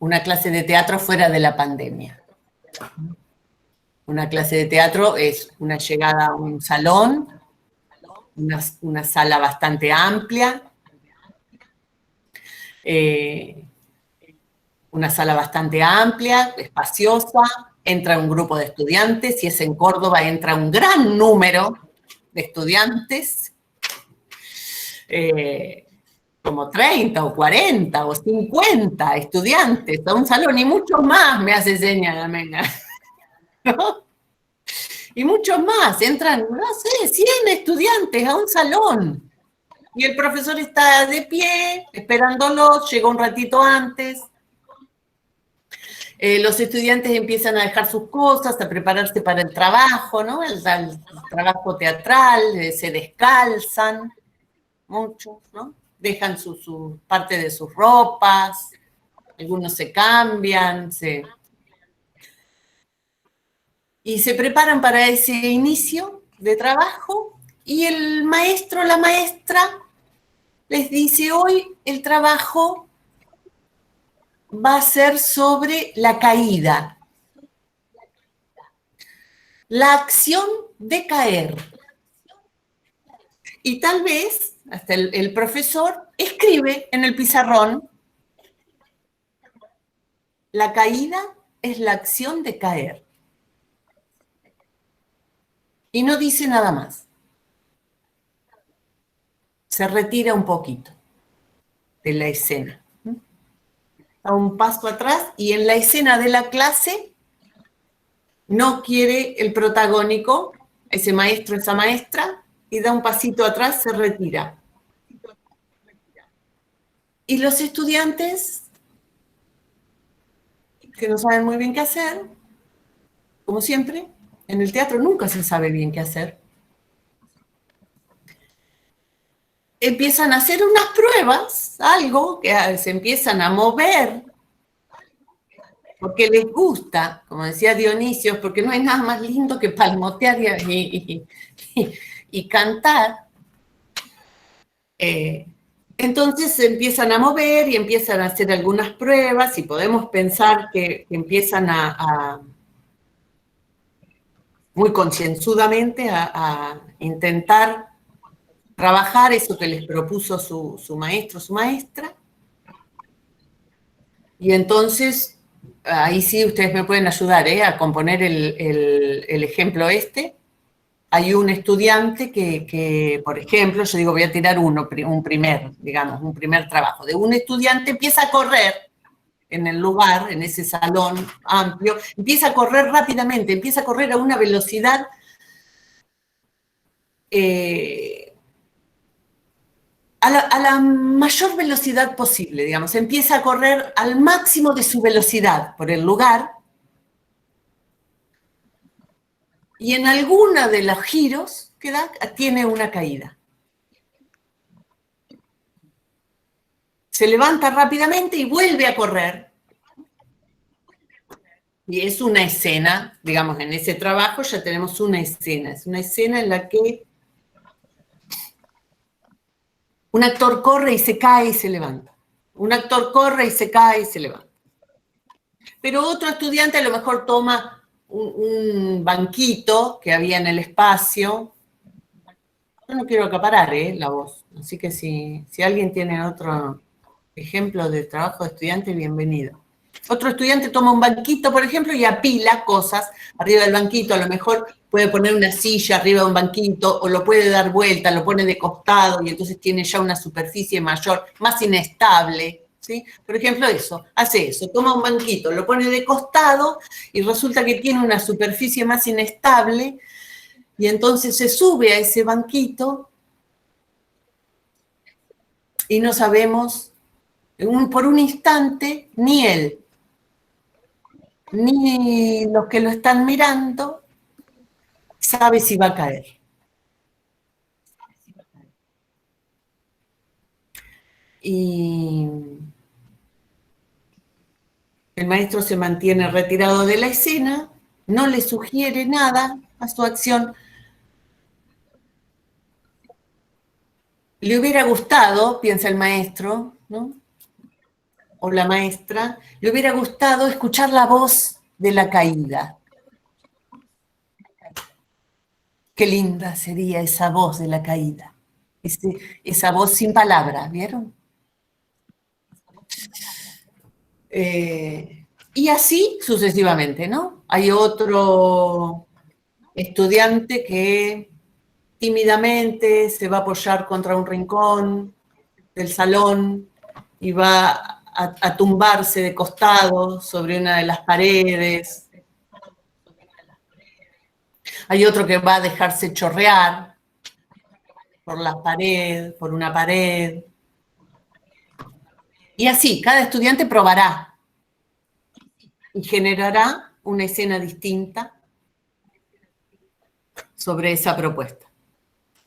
Una clase de teatro fuera de la pandemia. Una clase de teatro es una llegada a un salón, una sala bastante amplia, espaciosa, entra un grupo de estudiantes, si es en Córdoba entra un gran número de estudiantes, como 30 o 40 o 50 estudiantes a un salón, y muchos más, me hace seña la Mena, ¿no? Y muchos más, entran, no sé, 100 estudiantes a un salón. Y el profesor está de pie, esperándolos, llega un ratito antes. Los estudiantes empiezan a dejar sus cosas, a prepararse para el trabajo, ¿no? El trabajo teatral, se descalzan, muchos, ¿no? Dejan su parte de sus ropas, algunos se cambian, y se preparan para ese inicio de trabajo, y el maestro o la maestra les dice: hoy el trabajo va a ser sobre la caída, la acción de caer. Y tal vez, hasta el profesor escribe en el pizarrón: la caída es la acción de caer. Y no dice nada más. Se retira un poquito de la escena. Da un paso atrás, y en la escena de la clase no quiere el protagónico, ese maestro, esa maestra, y da un pasito atrás, se retira. Y los estudiantes, que no saben muy bien qué hacer, como siempre, en el teatro nunca se sabe bien qué hacer, empiezan a hacer unas pruebas, algo que se empiezan a mover, porque les gusta, como decía Dionisio, porque no hay nada más lindo que palmotear y cantar. Entonces se empiezan a mover y empiezan a hacer algunas pruebas, y podemos pensar que empiezan muy concienzudamente a intentar trabajar eso que les propuso su maestro, su maestra. Y entonces, ahí sí ustedes me pueden ayudar a componer el ejemplo este. Hay un estudiante que, por ejemplo, yo digo, voy a tirar un primer trabajo. De un estudiante empieza a correr en el lugar, en ese salón amplio, empieza a correr rápidamente, empieza a correr a una velocidad a la mayor velocidad posible, digamos. Empieza a correr al máximo de su velocidad por el lugar y en alguno de los giros que da, tiene una caída. Se levanta rápidamente y vuelve a correr. Y es una escena, digamos, en ese trabajo ya tenemos una escena. Es una escena en la que un actor corre y se cae y se levanta. Un actor corre y se cae y se levanta. Pero otro estudiante a lo mejor toma un banquito que había en el espacio. Yo no quiero acaparar la voz, así que si alguien tiene otro ejemplo de trabajo de estudiante, bienvenido. Otro estudiante toma un banquito, por ejemplo, y apila cosas arriba del banquito. A lo mejor puede poner una silla arriba de un banquito o lo puede dar vuelta, lo pone de costado y entonces tiene ya una superficie mayor, más inestable, ¿sí? Por ejemplo, hace eso, toma un banquito, lo pone de costado y resulta que tiene una superficie más inestable y entonces se sube a ese banquito y no sabemos por un instante ni él ni los que lo están mirando sabe si va a caer. Y el maestro se mantiene retirado de la escena, no le sugiere nada a su acción. Le hubiera gustado, piensa el maestro, ¿no? O la maestra, le hubiera gustado escuchar la voz de la caída. Qué linda sería esa voz de la caída. Esa voz sin palabras, ¿vieron? Y así sucesivamente, ¿no? Hay otro estudiante que tímidamente se va a apoyar contra un rincón del salón y va a tumbarse de costado sobre una de las paredes. Hay otro que va a dejarse chorrear por la pared, por una pared. Y así, cada estudiante probará y generará una escena distinta sobre esa propuesta.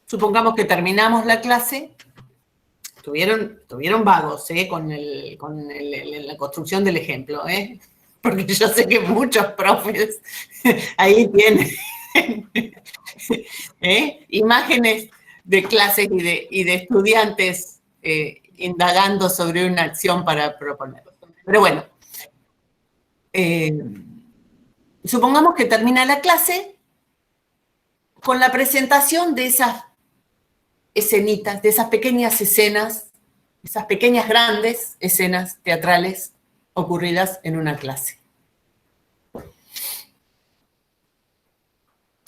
Supongamos que terminamos la clase, estuvieron vagos con la construcción del ejemplo, porque yo sé que muchos profes ahí tienen imágenes de clases y de estudiantes indagando sobre una acción para proponer. Pero bueno, supongamos que termina la clase con la presentación de esas escenitas, de esas pequeñas escenas, esas pequeñas grandes escenas teatrales ocurridas en una clase.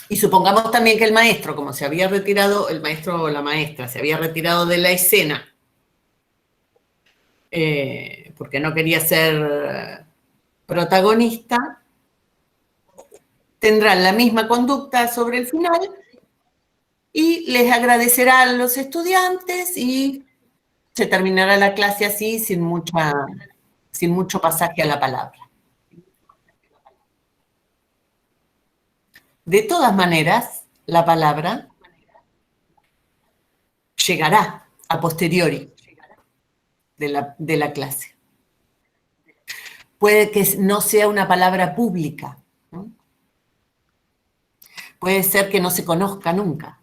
Y supongamos también que el maestro, como se había retirado, el maestro o la maestra se había retirado de la escena porque no quería ser protagonista, tendrán la misma conducta sobre el final y les agradecerá a los estudiantes y se terminará la clase así sin mucho pasaje a la palabra. De todas maneras, la palabra llegará a posteriori de la clase. Puede que no sea una palabra pública, ¿no? Puede ser que no se conozca nunca.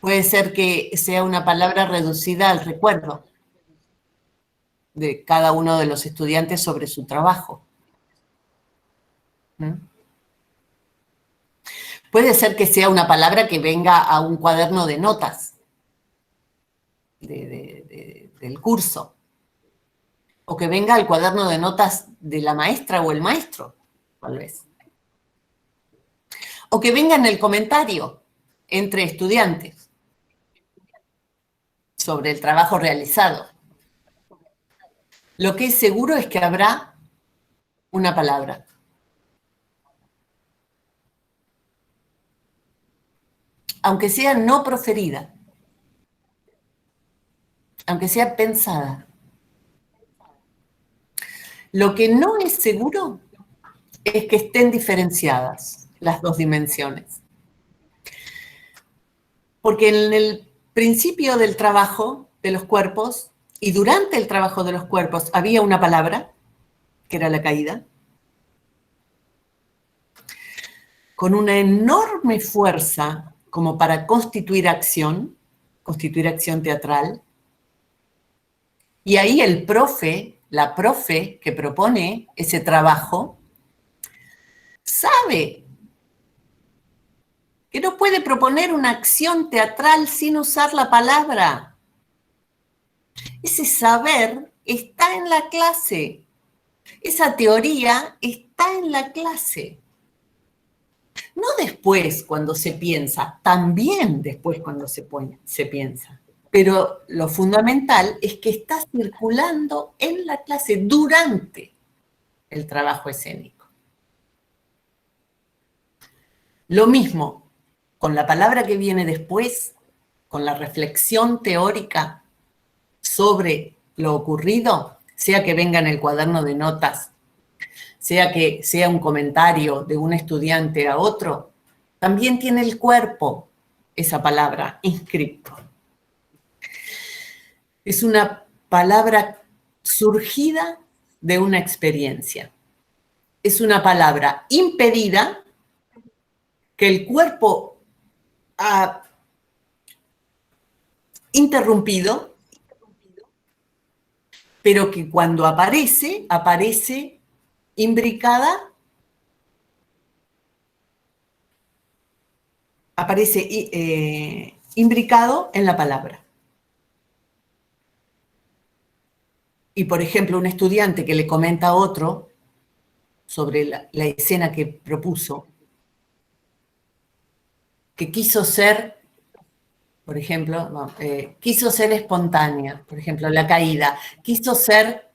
Puede ser que sea una palabra reducida al recuerdo de cada uno de los estudiantes sobre su trabajo. ¿Mm? Puede ser que sea una palabra que venga a un cuaderno de notas del curso, o que venga al cuaderno de notas de la maestra o el maestro, tal vez. O que venga en el comentario entre estudiantes sobre el trabajo realizado. Lo que es seguro es que habrá una palabra. Aunque sea no proferida. aunque sea pensada. Lo que no es seguro es que estén diferenciadas las dos dimensiones. Porque en el principio del trabajo de los cuerpos y durante el trabajo de los cuerpos había una palabra, que era la caída, con una enorme fuerza como para constituir acción teatral. Y ahí el profe, la profe que propone ese trabajo, sabe que no puede proponer una acción teatral sin usar la palabra. Ese saber está en la clase. Esa teoría está en la clase. No después cuando se piensa, también después cuando se piensa. Pero lo fundamental es que está circulando en la clase durante el trabajo escénico. Lo mismo con la palabra que viene después, con la reflexión teórica sobre lo ocurrido, sea que venga en el cuaderno de notas, sea que sea un comentario de un estudiante a otro, también tiene el cuerpo esa palabra inscripto. Es una palabra surgida de una experiencia. Es una palabra impedida que el cuerpo ha interrumpido, pero que cuando aparece, aparece imbricada, aparece imbricado en la palabra. Y, por ejemplo, un estudiante que le comenta a otro sobre la escena que propuso, que quiso ser, por ejemplo, quiso ser espontánea, por ejemplo, la caída, quiso ser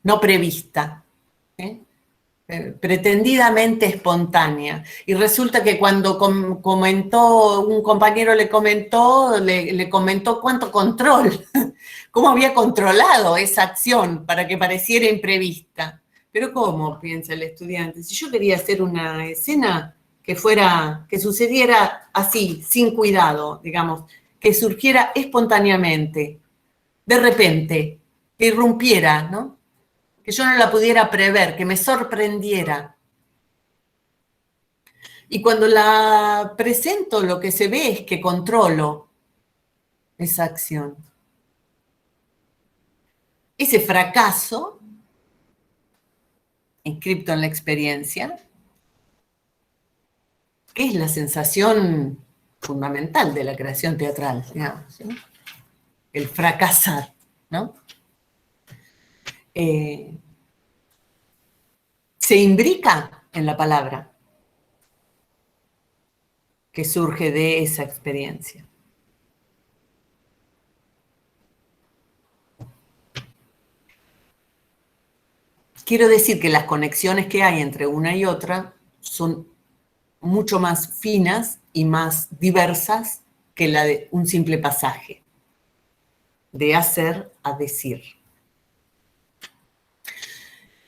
no prevista, pretendidamente espontánea. Y resulta que cuando comentó, un compañero le comentó cuánto control, cómo había controlado esa acción para que pareciera imprevista. Pero ¿cómo? Piensa el estudiante. Si yo quería hacer una escena que sucediera así, sin cuidado, digamos, que surgiera espontáneamente, de repente, que irrumpiera, ¿no? Que yo no la pudiera prever, que me sorprendiera. Y cuando la presento, lo que se ve es que controlo esa acción. Ese fracaso, inscripto en la experiencia, que es la sensación fundamental de la creación teatral, digamos, ¿sí? El fracasar, ¿no? Se imbrica en la palabra que surge de esa experiencia. Quiero decir que las conexiones que hay entre una y otra son mucho más finas y más diversas que la de un simple pasaje, de hacer a decir.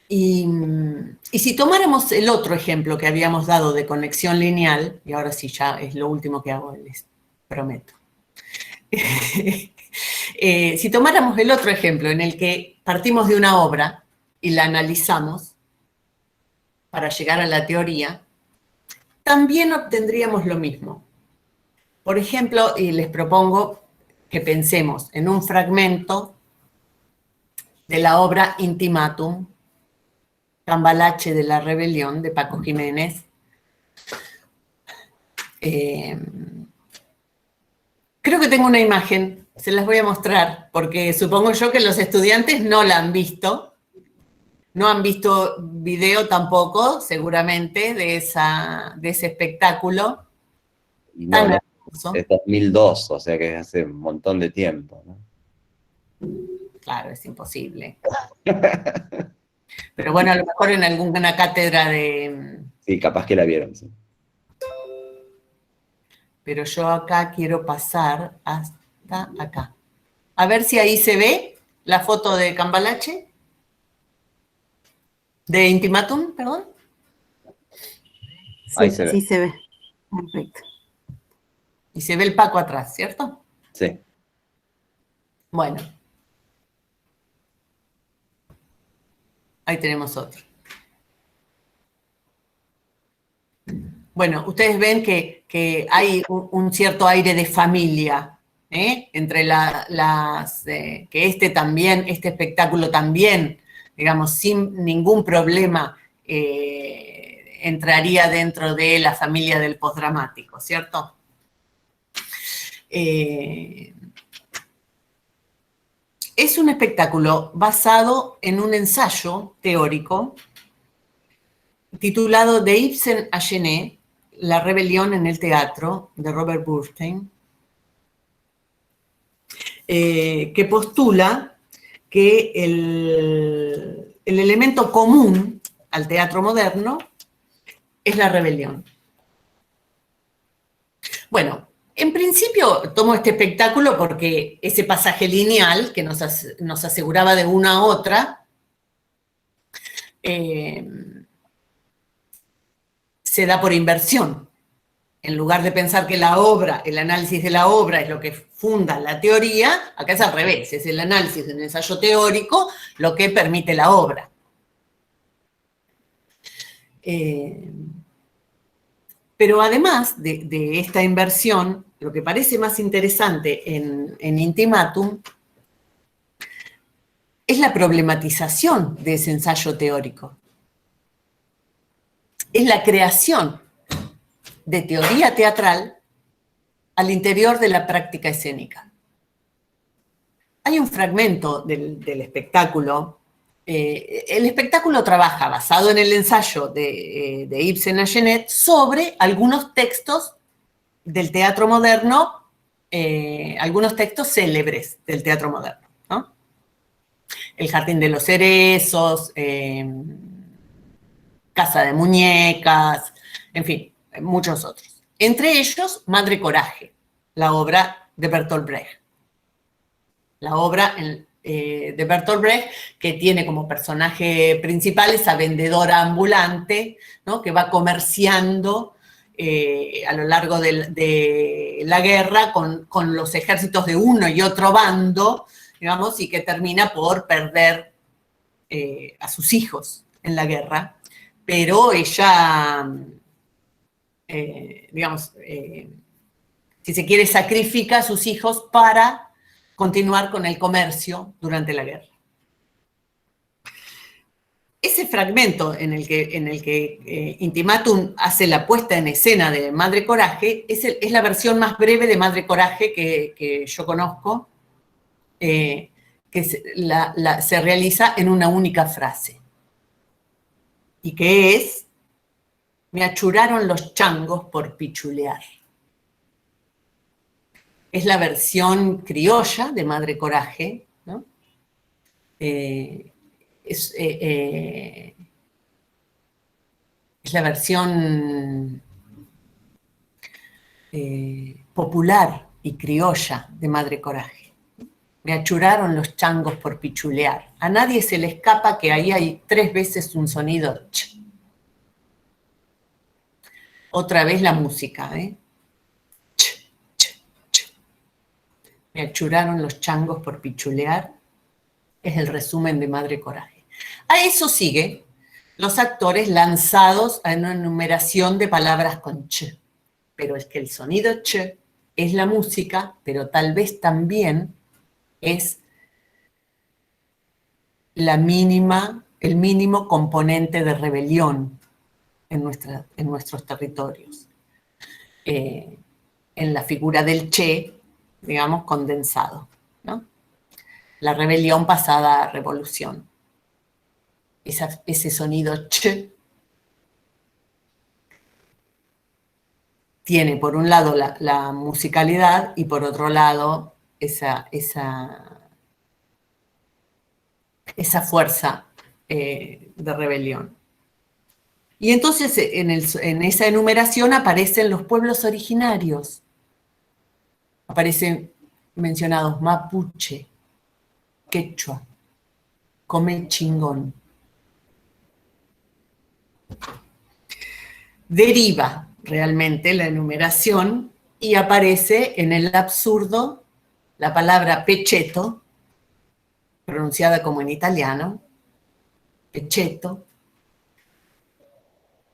Y si tomáramos el otro ejemplo que habíamos dado de conexión lineal, y ahora sí ya es lo último que hago, les prometo. Si tomáramos el otro ejemplo en el que partimos de una obra y la analizamos para llegar a la teoría, también obtendríamos lo mismo. Por ejemplo, y les propongo que pensemos en un fragmento de la obra Intimatum, Cambalache de la Rebelión, de Paco Jiménez. Creo que tengo una imagen, se las voy a mostrar, porque supongo yo que los estudiantes no la han visto. No han visto video tampoco, seguramente, de ese espectáculo. Y no, no, es 2002, o sea que es hace un montón de tiempo, ¿no? Claro, es imposible. Pero bueno, a lo mejor en alguna cátedra de... Sí, capaz que la vieron, sí. pero yo acá quiero pasar hasta acá. A ver si ahí se ve la foto de Cambalache, de Intimatum, perdón. Ahí se ve. Sí se ve. Perfecto. Y se ve el Paco atrás, ¿cierto? Sí. Bueno. Ahí tenemos otro. Bueno, ustedes ven que hay un cierto aire de familia, entre que este espectáculo también, digamos, sin ningún problema, entraría dentro de la familia del postdramático, ¿cierto? Es un espectáculo basado en un ensayo teórico titulado De Ibsen a Genet, La rebelión en el teatro, de Robert Burstein, que postula que el elemento común al teatro moderno es la rebelión. Bueno, en principio tomo este espectáculo porque ese pasaje lineal que nos aseguraba de una a otra, se da por inversión. En lugar de pensar que la obra, el análisis de la obra es lo que funda la teoría, acá es al revés, es el análisis del ensayo teórico lo que permite la obra. Pero además de esta inversión, lo que parece más interesante en Intimatum es la problematización de ese ensayo teórico. Es la creación de teoría teatral al interior de la práctica escénica. Hay un fragmento del espectáculo. El espectáculo trabaja, basado en el ensayo de Ibsen a Genet, sobre algunos textos del teatro moderno, algunos textos célebres del teatro moderno, ¿no? El Jardín de los Cerezos, Casa de Muñecas, en fin, muchos otros. Entre ellos, Madre Coraje, la obra de Bertolt Brecht. La obra de Bertolt Brecht, que tiene como personaje principal esa vendedora ambulante, ¿no?, que va comerciando a lo largo de la guerra con los ejércitos de uno y otro bando, digamos, y que termina por perder a sus hijos en la guerra, pero ella, digamos, si se quiere, sacrifica a sus hijos para continuar con el comercio durante la guerra. Ese fragmento en el que Intimatum hace la puesta en escena de Madre Coraje es la versión más breve de Madre Coraje que yo conozco, que se realiza en una única frase, y que es: me achuraron los changos por pichulear. Es la versión criolla de Madre Coraje, ¿no? Es la versión popular y criolla de Madre Coraje. Me achuraron los changos por pichulear. A nadie se le escapa que ahí hay 3 veces un sonido ch. Otra vez la música, ¿eh? Ch, ch, ch. Me achuraron los changos por pichulear. Es el resumen de Madre Coraje. A eso sigue los actores lanzados a una enumeración de palabras con ch. Pero es que el sonido ch es la música, pero tal vez también es el mínimo componente de rebelión en nuestros territorios. En la figura del che, digamos, condensado, ¿no? La rebelión pasada a revolución. Ese sonido ch tiene por un lado la musicalidad y por otro lado esa fuerza de rebelión. Y entonces en esa enumeración aparecen los pueblos originarios, aparecen mencionados mapuche, quechua, come chingón. Deriva realmente la enumeración y aparece en el absurdo la palabra pecheto, pronunciada como en italiano, pecheto,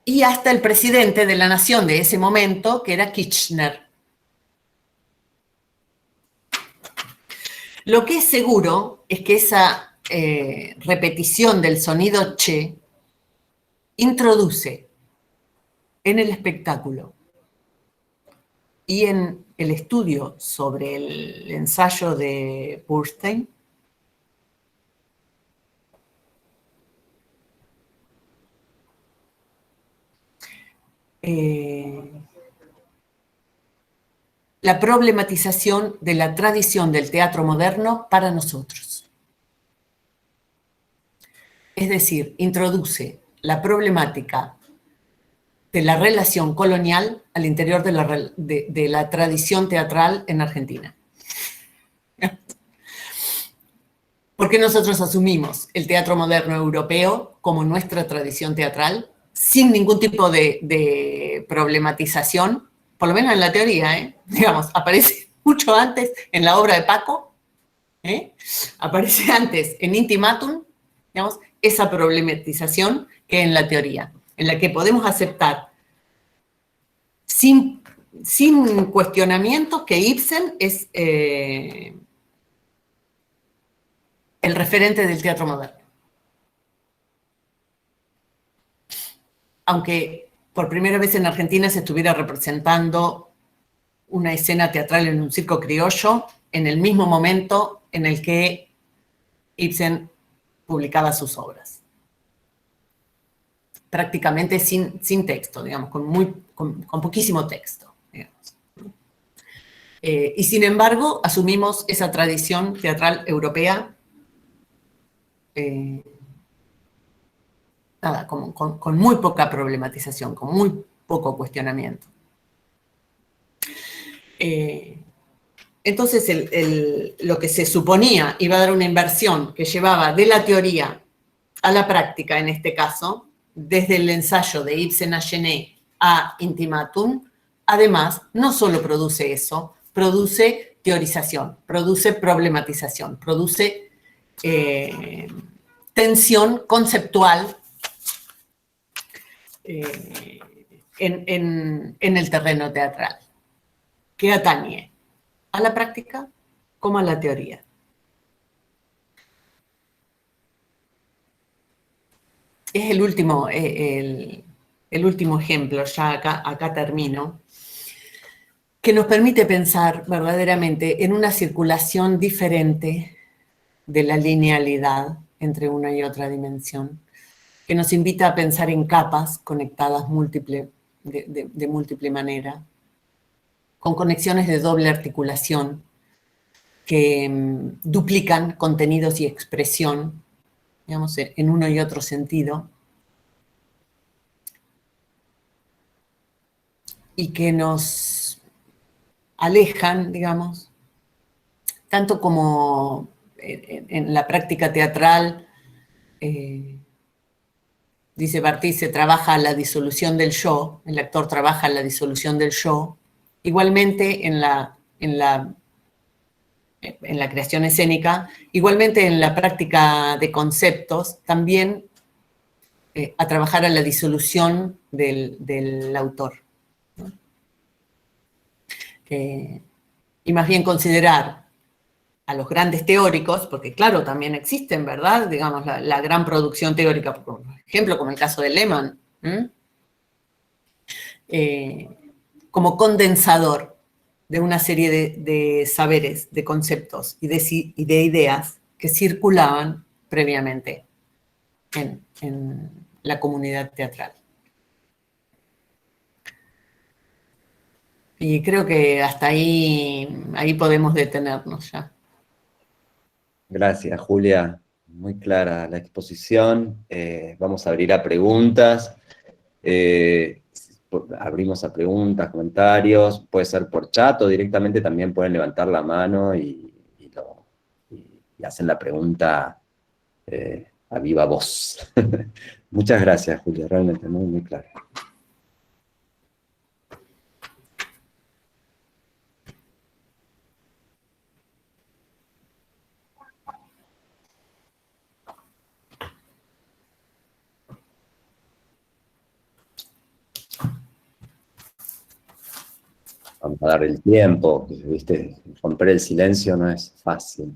y hasta el presidente de la nación de ese momento, que era Kirchner. Lo que es seguro es que esa repetición del sonido che introduce en el espectáculo y en el estudio sobre el ensayo de Bernstein la problematización de la tradición del teatro moderno para nosotros. Es decir, introduce la problemática de la relación colonial al interior de la tradición teatral en Argentina. Porque nosotros asumimos el teatro moderno europeo como nuestra tradición teatral, sin ningún tipo de problematización, por lo menos en la teoría, digamos, aparece mucho antes en la obra de Paco, aparece antes en Intimatum, digamos, esa problematización que en la teoría, en la que podemos aceptar sin cuestionamientos que Ibsen es el referente del teatro moderno. Aunque por primera vez en Argentina se estuviera representando una escena teatral en un circo criollo en el mismo momento en el que Ibsen publicaba sus obras. Prácticamente sin texto, digamos, con poquísimo texto. Digamos. Y sin embargo, asumimos esa tradición teatral europea nada, con muy poca problematización, con muy poco cuestionamiento. Entonces, lo que se suponía iba a dar una inversión que llevaba de la teoría a la práctica, en este caso, desde el ensayo de Ibsen a Genet a Intimatum, además, no solo produce eso, produce teorización, produce problematización, produce tensión conceptual en el terreno teatral, que atañe a la práctica como a la teoría. Es el último ejemplo, ya acá termino, que nos permite pensar verdaderamente en una circulación diferente de la linealidad entre una y otra dimensión, que nos invita a pensar en capas conectadas de múltiple manera, con conexiones de doble articulación que duplican contenidos y expresión, digamos, en uno y otro sentido, y que nos alejan, digamos, tanto como en la práctica teatral, dice Barthes, se trabaja la disolución del yo, el actor trabaja la disolución del yo, igualmente en la creación escénica, igualmente en la práctica de conceptos, también a trabajar a la disolución del autor. ¿No? Y más bien considerar a los grandes teóricos, porque claro, también existen, ¿verdad? Digamos, la gran producción teórica, por ejemplo, como el caso de Lehmann, como condensador de una serie de saberes, de conceptos y de ideas que circulaban previamente en la comunidad teatral. Y creo que hasta ahí podemos detenernos ya. Gracias, Julia. Muy clara la exposición. Vamos a abrir a preguntas. abrimos a preguntas, comentarios, puede ser por chat o directamente también pueden levantar la mano y hacen la pregunta a viva voz. Muchas gracias, Julia, realmente muy, muy claro. Vamos a dar el tiempo, ¿viste? Romper el silencio no es fácil.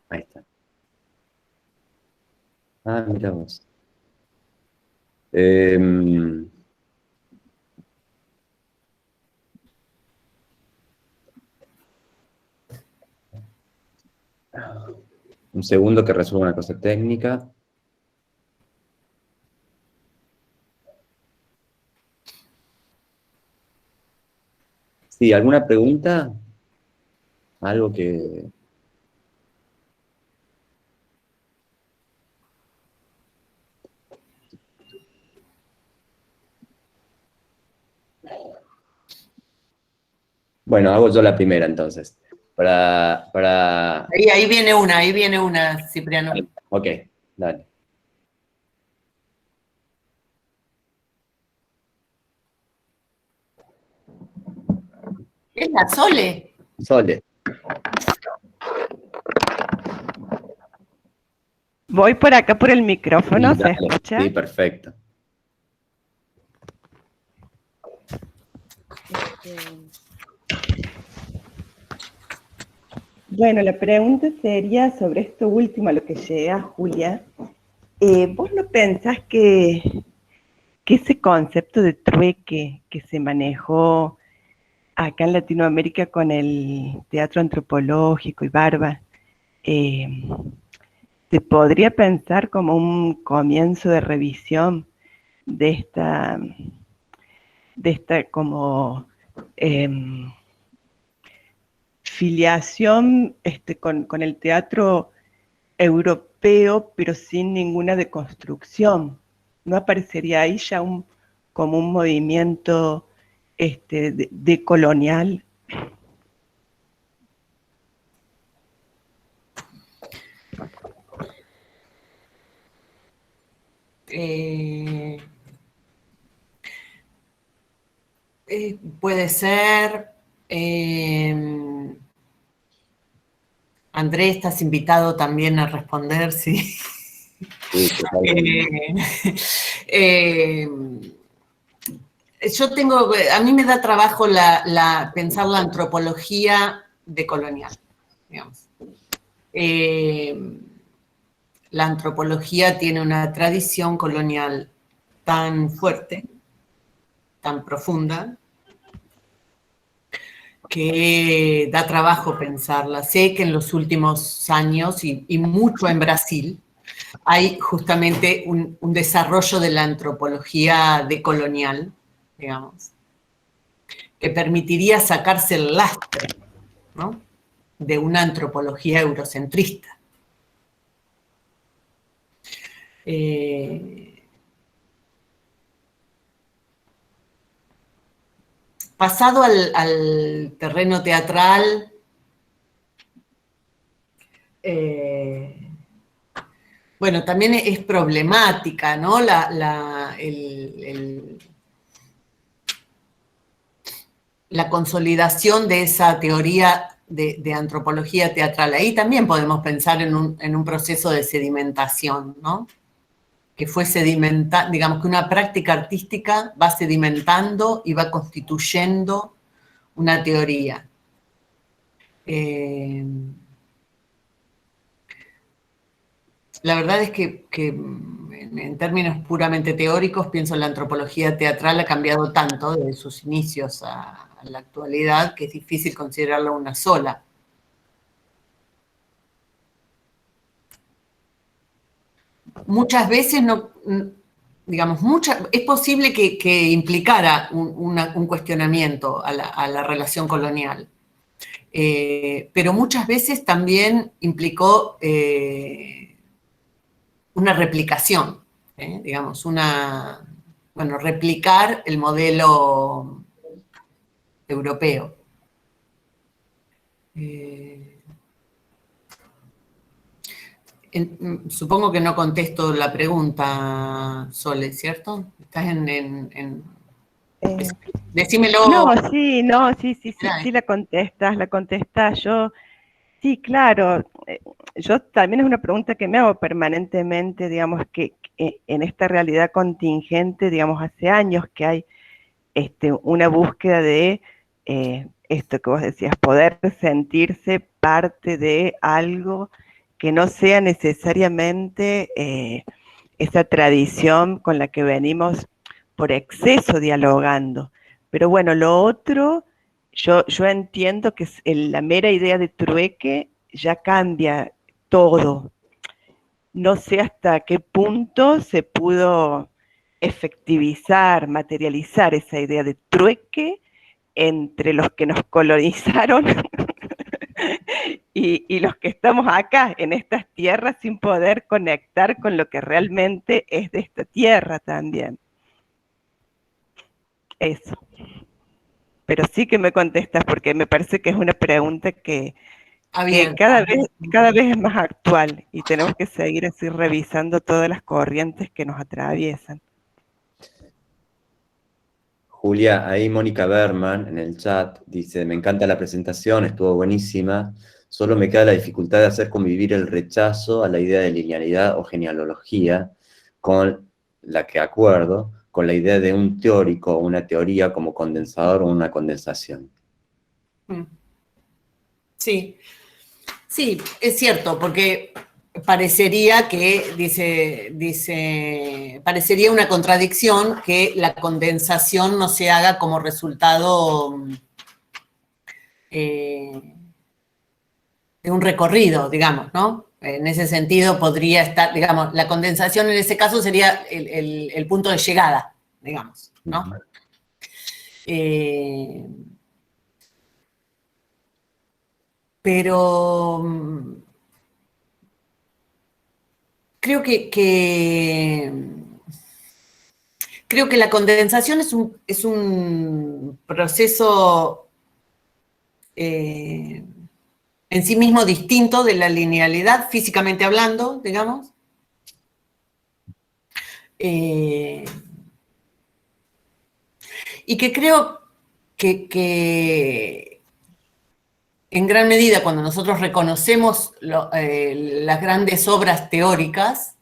Ahí está. Ah, mira vos. Un segundo que resuelva una cosa técnica. Sí, ¿alguna pregunta? Algo que... Bueno, hago yo la primera entonces. Ahí viene una, Cipriano. Ok, dale. ¿Es la Sole? Sole. Voy por acá por el micrófono, Sí, ¿se dale. escucha? Sí, perfecto. Bueno, la pregunta sería sobre esto último, a lo que llega, Julia. ¿Vos no pensás que ese concepto de trueque que se manejó acá en Latinoamérica con el teatro antropológico y Barba, se podría pensar como un comienzo de revisión de esta como filiación con el teatro europeo, pero sin ninguna deconstrucción? ¿No aparecería ahí ya como un movimiento decolonial? Puede ser. Andrés, estás invitado también a responder, sí. Sí, a mí me da trabajo pensar la antropología decolonial, digamos. La antropología tiene una tradición colonial tan fuerte, tan profunda, que da trabajo pensarla. Sé que en los últimos años, y mucho en Brasil, hay justamente un desarrollo de la antropología decolonial, digamos, que permitiría sacarse el lastre, ¿no?, de una antropología eurocentrista. Pasado al terreno teatral, bueno, también es problemática, ¿no?, la consolidación de esa teoría de antropología teatral. Ahí también podemos pensar en un proceso de sedimentación, ¿no?, que fue digamos que una práctica artística va sedimentando y va constituyendo una teoría. La verdad es que en términos puramente teóricos, pienso la antropología teatral ha cambiado tanto desde sus inicios a la actualidad que es difícil considerarla una sola. Muchas veces digamos, es posible que implicara un cuestionamiento a la relación colonial, pero muchas veces también implicó una replicación, digamos, una bueno, replicar el modelo europeo. Supongo que no contesto la pregunta, Sole, ¿cierto? Estás decímelo. No, sí la contestas. Yo, sí, claro, yo también es una pregunta que me hago permanentemente, digamos, que en esta realidad contingente, digamos, hace años que hay una búsqueda de esto que vos decías, poder sentirse parte de algo que no sea necesariamente esa tradición con la que venimos por exceso dialogando. Pero bueno, lo otro, yo entiendo que la mera idea de trueque ya cambia todo. No sé hasta qué punto se pudo efectivizar, materializar esa idea de trueque entre los que nos colonizaron y los que estamos acá en estas tierras sin poder conectar con lo que realmente es de esta tierra también. Eso. Pero sí que me contestas porque me parece que es una pregunta que cada vez es más actual y tenemos que seguir así revisando todas las corrientes que nos atraviesan. Julia, ahí Mónica Berman en el chat dice, me encanta la presentación, estuvo buenísima, solo me queda la dificultad de hacer convivir el rechazo a la idea de linealidad o genealogía, con la que acuerdo, con la idea de un teórico o una teoría como condensador o una condensación. Sí, sí, es cierto, porque parecería que, parecería una contradicción que la condensación no se haga como resultado de un recorrido, digamos, ¿no? En ese sentido podría estar, digamos, la condensación en ese caso sería el punto de llegada, digamos, ¿no? Pero creo que la condensación es un proceso en sí mismo distinto de la linealidad, físicamente hablando, digamos. Y que creo que en gran medida cuando nosotros reconocemos las grandes obras teóricas,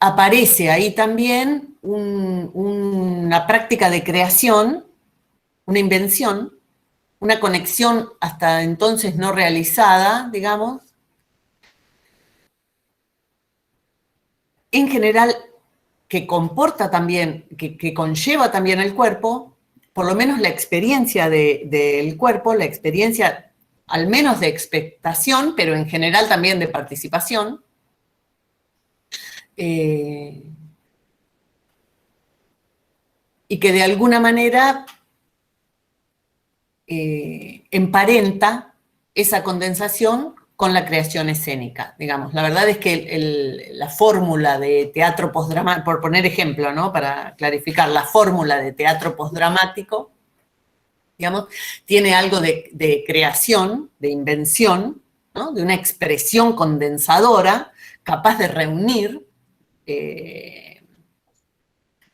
aparece ahí también una práctica de creación, una invención, una conexión hasta entonces no realizada, digamos, en general que comporta también, que conlleva también el cuerpo, por lo menos la experiencia del cuerpo, la experiencia al menos de expectación, pero en general también de participación, y que de alguna manera emparenta esa condensación con la creación escénica, digamos. La verdad es que la fórmula de teatro postdramático, por poner ejemplo, ¿no? Para clarificar, la fórmula de teatro postdramático, digamos, tiene algo de creación, de invención, ¿no? De una expresión condensadora capaz de reunir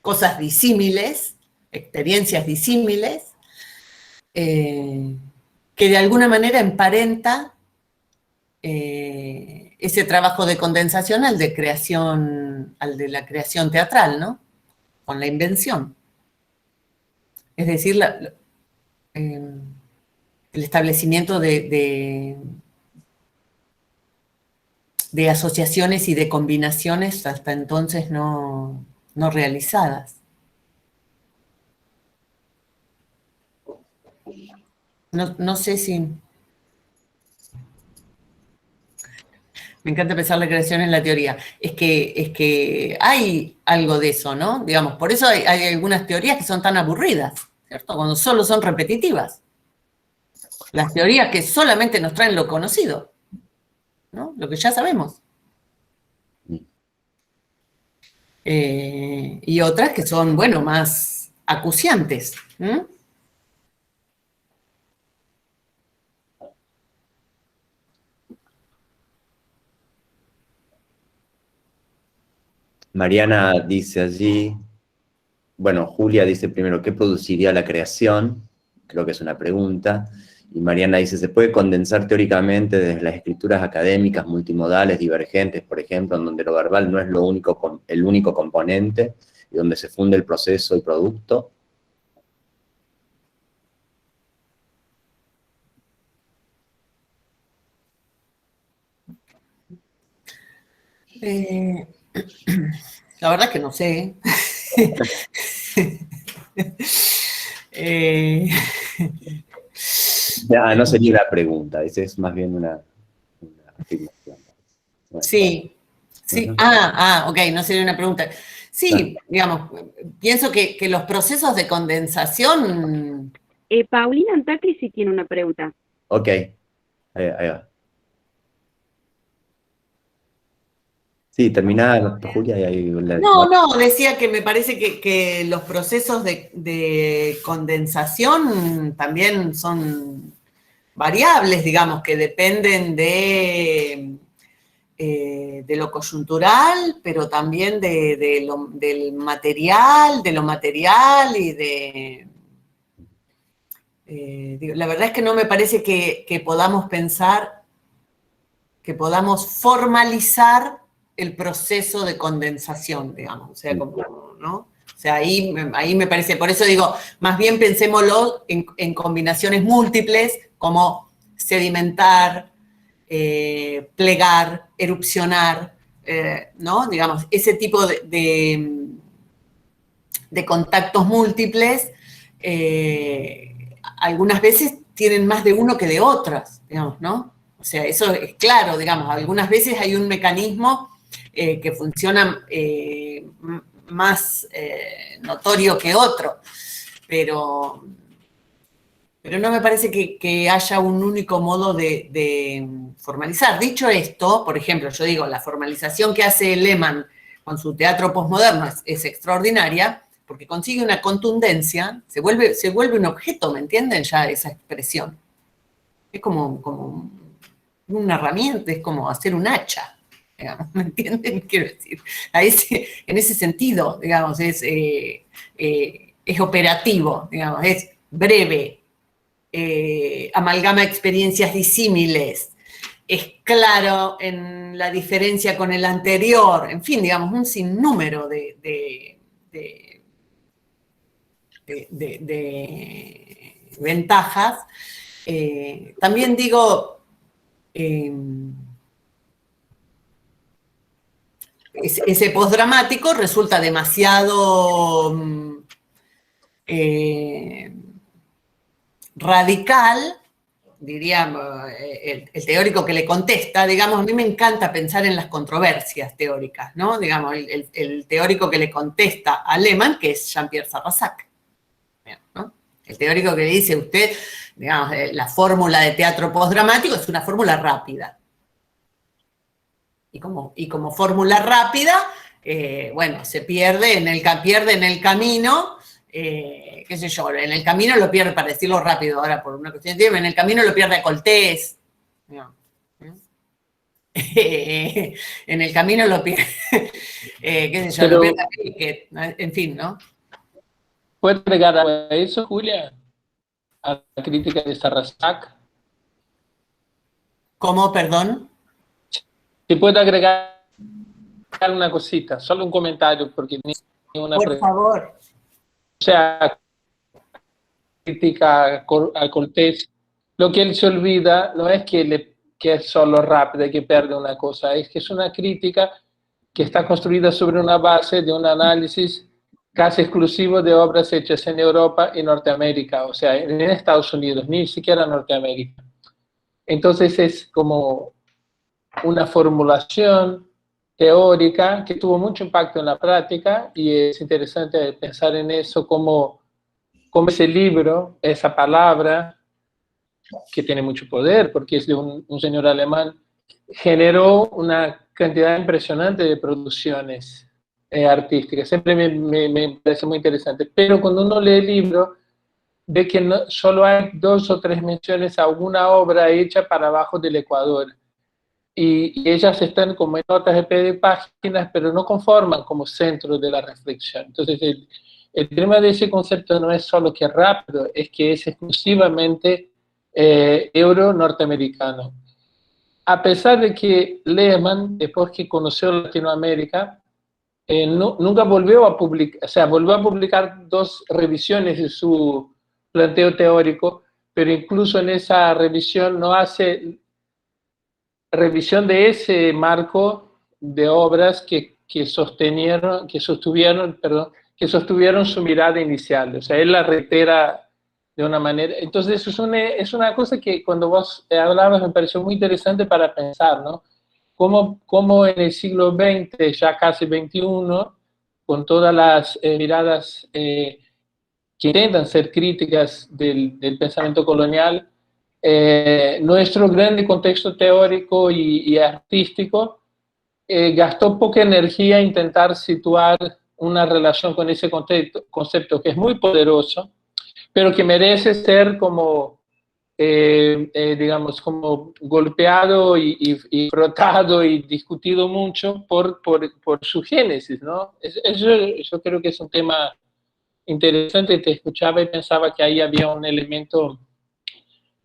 cosas disímiles, experiencias disímiles, que de alguna manera emparenta ese trabajo de condensación al de la creación teatral, ¿no? Con la invención. Es decir, el establecimiento de asociaciones y de combinaciones hasta entonces no realizadas. No sé si... Me encanta pensar la creación en la teoría. Es que hay algo de eso, ¿no? Digamos, por eso hay algunas teorías que son tan aburridas, ¿cierto? Cuando solo son repetitivas. Las teorías que solamente nos traen lo conocido, ¿no? Lo que ya sabemos. y otras que son, bueno, más acuciantes. Mariana dice allí, bueno, Julia dice primero, ¿qué produciría la creación? Creo que es una pregunta. Y Mariana dice, ¿se puede condensar teóricamente desde las escrituras académicas multimodales, divergentes, por ejemplo, en donde lo verbal no es el único componente, y donde se funde el proceso y producto? La verdad es que no sé. No sería una pregunta, esa es más bien una afirmación. Bueno. Sí, sí. Ok, no sería una pregunta. Sí, digamos, pienso que los procesos de condensación... Paulina Antacli sí tiene una pregunta. Ok, ahí va. Sí, terminada, Julia, y ahí... No, decía que me parece que los procesos de condensación también son variables, digamos, que dependen de lo coyuntural, pero también del material, de lo material y de... la verdad es que no me parece que podamos pensar, que podamos formalizar el proceso de condensación, digamos, o sea, como, ¿no? O sea, ahí me parece, por eso digo, más bien pensémoslo en combinaciones múltiples, como sedimentar, plegar, erupcionar, ¿no? Digamos, ese tipo de contactos múltiples, algunas veces tienen más de uno que de otras, digamos, ¿no? O sea, eso es claro, digamos, algunas veces hay un mecanismo que funciona más notorio que otro, pero no me parece que haya un único modo de formalizar. Dicho esto, por ejemplo, yo digo, la formalización que hace Lehmann con su teatro postmoderno es extraordinaria, porque consigue una contundencia, se vuelve un objeto, ¿me entienden? Ya esa expresión. Es como una herramienta, es como hacer un hacha, digamos, ¿me entienden? Quiero decir, en ese sentido, digamos, es operativo, digamos, es breve, amalgama experiencias disímiles, es claro en la diferencia con el anterior, en fin, digamos, un sinnúmero de ventajas. También digo, ese postdramático resulta demasiado radical, diría el teórico que le contesta. Digamos, a mí me encanta pensar en las controversias teóricas, ¿no? Digamos, el teórico que le contesta a Lehmann, que es Jean-Pierre Sarrazac, ¿no? El teórico que le dice, usted, digamos, la fórmula de teatro postdramático es una fórmula rápida. Y como fórmula rápida, bueno, se pierde en el camino, qué sé yo, en el camino lo pierde, para decirlo rápido ahora por una cuestión de tiempo, en el camino lo pierde a Coltés. No. En el camino lo pierde, qué sé yo, Pero, lo pierde a Piquet, en fin, ¿no? ¿puede agregar a eso, Julia? A la crítica de Sarrazac. ¿Cómo, perdón? Si puede agregar una cosita, solo un comentario, porque ni una Por pregunta. favor. O sea, crítica a Cortés, lo que él se olvida no es que es solo rápida y que pierde una cosa, es que es una crítica que está construida sobre una base de un análisis casi exclusivo de obras hechas en Europa y Norteamérica, o sea, en Estados Unidos, ni siquiera Norteamérica. Entonces es como una formulación teórica que tuvo mucho impacto en la práctica, y es interesante pensar en eso como ese libro, esa palabra, que tiene mucho poder, porque es de un señor alemán, generó una cantidad impresionante de producciones artística. Siempre me parece muy interesante. Pero cuando uno lee el libro, ve que no, solo hay 2 o 3 menciones a alguna obra hecha para abajo del Ecuador. Y ellas están como en notas de pie de páginas, pero no conforman como centro de la reflexión. Entonces, el tema de ese concepto no es solo que es rápido, es que es exclusivamente euro-norteamericano. A pesar de que Lehmann, después que conoció Latinoamérica, nunca volvió a publicar, o sea, volvió a publicar 2 revisiones de su planteo teórico, pero incluso en esa revisión no hace revisión de ese marco de obras que sostuvieron su mirada inicial. O sea, él la reitera de una manera. Entonces, es una cosa que cuando vos hablabas me pareció muy interesante para pensar, ¿no? Cómo en el siglo XX, ya casi XXI, con todas las miradas que intentan ser críticas del pensamiento colonial, nuestro grande contexto teórico y artístico gastó poca energía en intentar situar una relación con ese concepto que es muy poderoso, pero que merece ser como, digamos, como golpeado y frotado y discutido mucho por su génesis, ¿no? Eso yo creo que es un tema interesante. Te escuchaba y pensaba que ahí había un elemento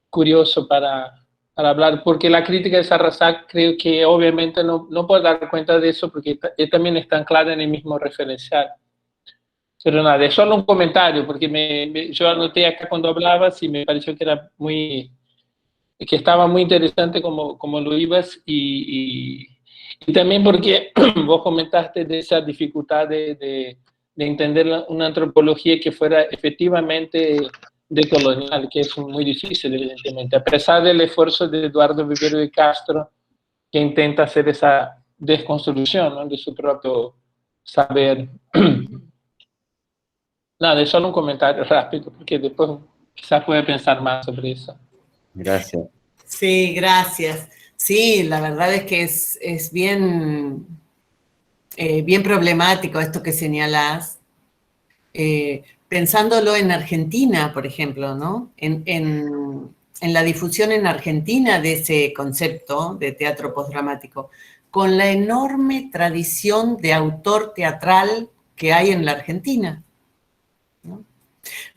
curioso para hablar, porque la crítica de Sarrasak creo que obviamente no puedo dar cuenta de eso porque él también está anclada en el mismo referencial. Pero nada, es solo un comentario, porque yo anoté acá cuando hablabas y me pareció que era que estaba muy interesante como lo ibas y también porque vos comentaste de esa dificultad de entender una antropología que fuera efectivamente decolonial, que es muy difícil, evidentemente, a pesar del esfuerzo de Eduardo Vivero de Castro, que intenta hacer esa desconstrucción, ¿no?, de su propio saber. Nada, es solo un comentario rápido, porque después quizás puede pensar más sobre eso. Gracias. Sí, gracias. Sí, la verdad es que es bien, bien problemático esto que señalás. Pensándolo en Argentina, por ejemplo, ¿no? En la difusión en Argentina de ese concepto de teatro postdramático, con la enorme tradición de autor teatral que hay en la Argentina, ¿no?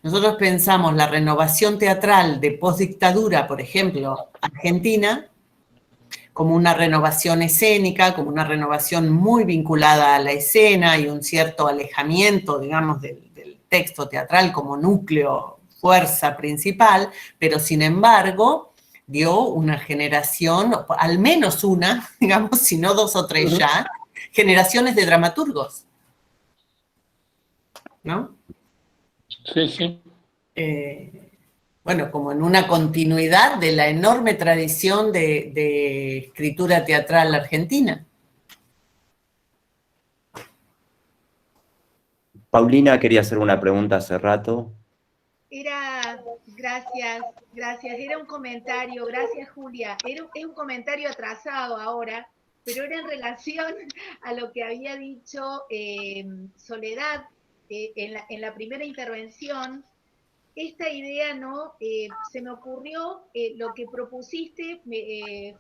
Nosotros pensamos la renovación teatral de postdictadura, por ejemplo, Argentina, como una renovación escénica, como una renovación muy vinculada a la escena y un cierto alejamiento, digamos, del texto teatral como núcleo, fuerza principal, pero sin embargo dio una generación, al menos una, digamos, si no 2 o 3 ya, generaciones de dramaturgos, ¿no? Sí, sí. Bueno, como en una continuidad de la enorme tradición de escritura teatral argentina. Paulina quería hacer una pregunta hace rato. Gracias, era un comentario, gracias Julia, es un comentario atrasado ahora, pero era en relación a lo que había dicho Soledad en la primera intervención. Esta idea, ¿no? Se me ocurrió lo que propusiste,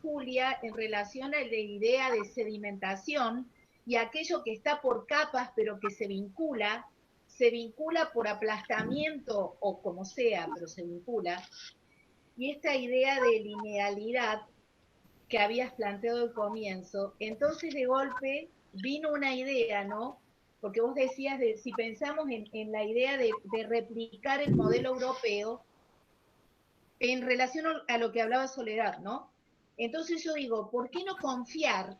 Julia, en relación a la idea de sedimentación y aquello que está por capas, pero que se vincula por aplastamiento o como sea, pero se vincula. Y esta idea de linealidad que habías planteado al comienzo, entonces de golpe vino una idea, ¿no? Porque vos decías, si pensamos en la idea de replicar el modelo europeo en relación a lo que hablaba Soledad, ¿no? Entonces yo digo, ¿por qué no confiar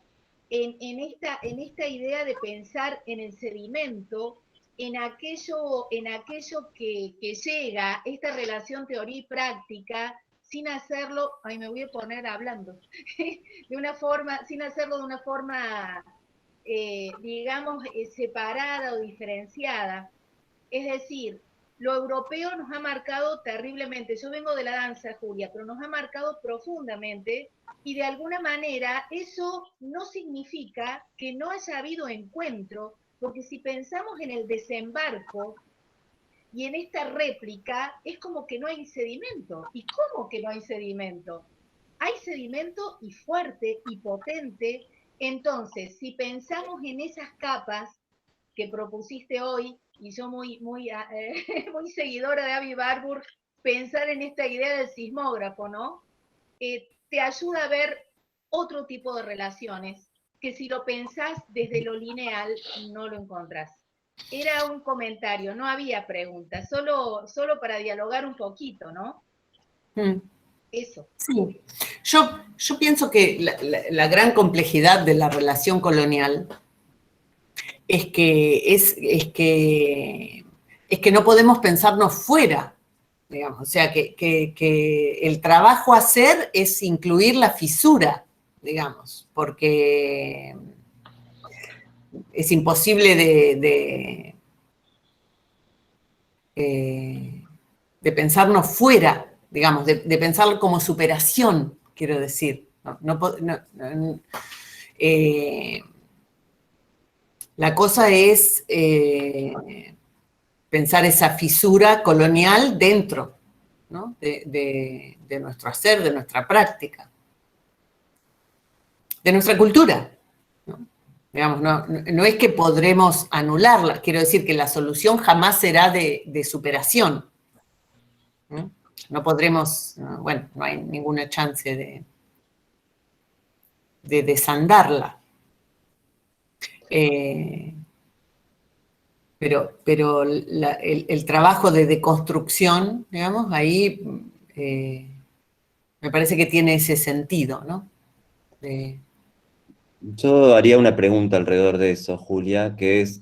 en esta idea de pensar en el sedimento, en aquello que llega, esta relación teoría y práctica, sin hacerlo, ay, me voy a poner hablando, de una forma, sin hacerlo de una forma, digamos, separada o diferenciada? Es decir, lo europeo nos ha marcado terriblemente. Yo vengo de la danza, Julia, pero nos ha marcado profundamente y de alguna manera eso no significa que no haya habido encuentro, porque si pensamos en el desembarco y en esta réplica, es como que no hay sedimento. ¿Y cómo que no hay sedimento? Hay sedimento y fuerte y potente. Entonces, si pensamos en esas capas que propusiste hoy, y yo muy seguidora de Avi Warburg, pensar en esta idea del sismógrafo, ¿no? Te ayuda a ver otro tipo de relaciones que si lo pensás desde lo lineal no lo encontrás. Era un comentario, no había preguntas, solo para dialogar un poquito, ¿no? Eso. Sí, yo pienso que la gran complejidad de la relación colonial es que no podemos pensarnos fuera, digamos, o sea, que el trabajo a hacer es incluir la fisura, digamos, porque es imposible de pensarnos fuera, digamos, de pensarlo como superación, quiero decir. La cosa es pensar esa fisura colonial dentro, ¿no? de nuestro hacer, de nuestra práctica, de nuestra cultura. ¿No? Digamos, no es que podremos anularla, quiero decir que la solución jamás será de superación. No podremos, bueno, no hay ninguna chance de desandarla. Pero el trabajo de deconstrucción, digamos, ahí me parece que tiene ese sentido, ¿no? Yo haría una pregunta alrededor de eso, Julia, que es,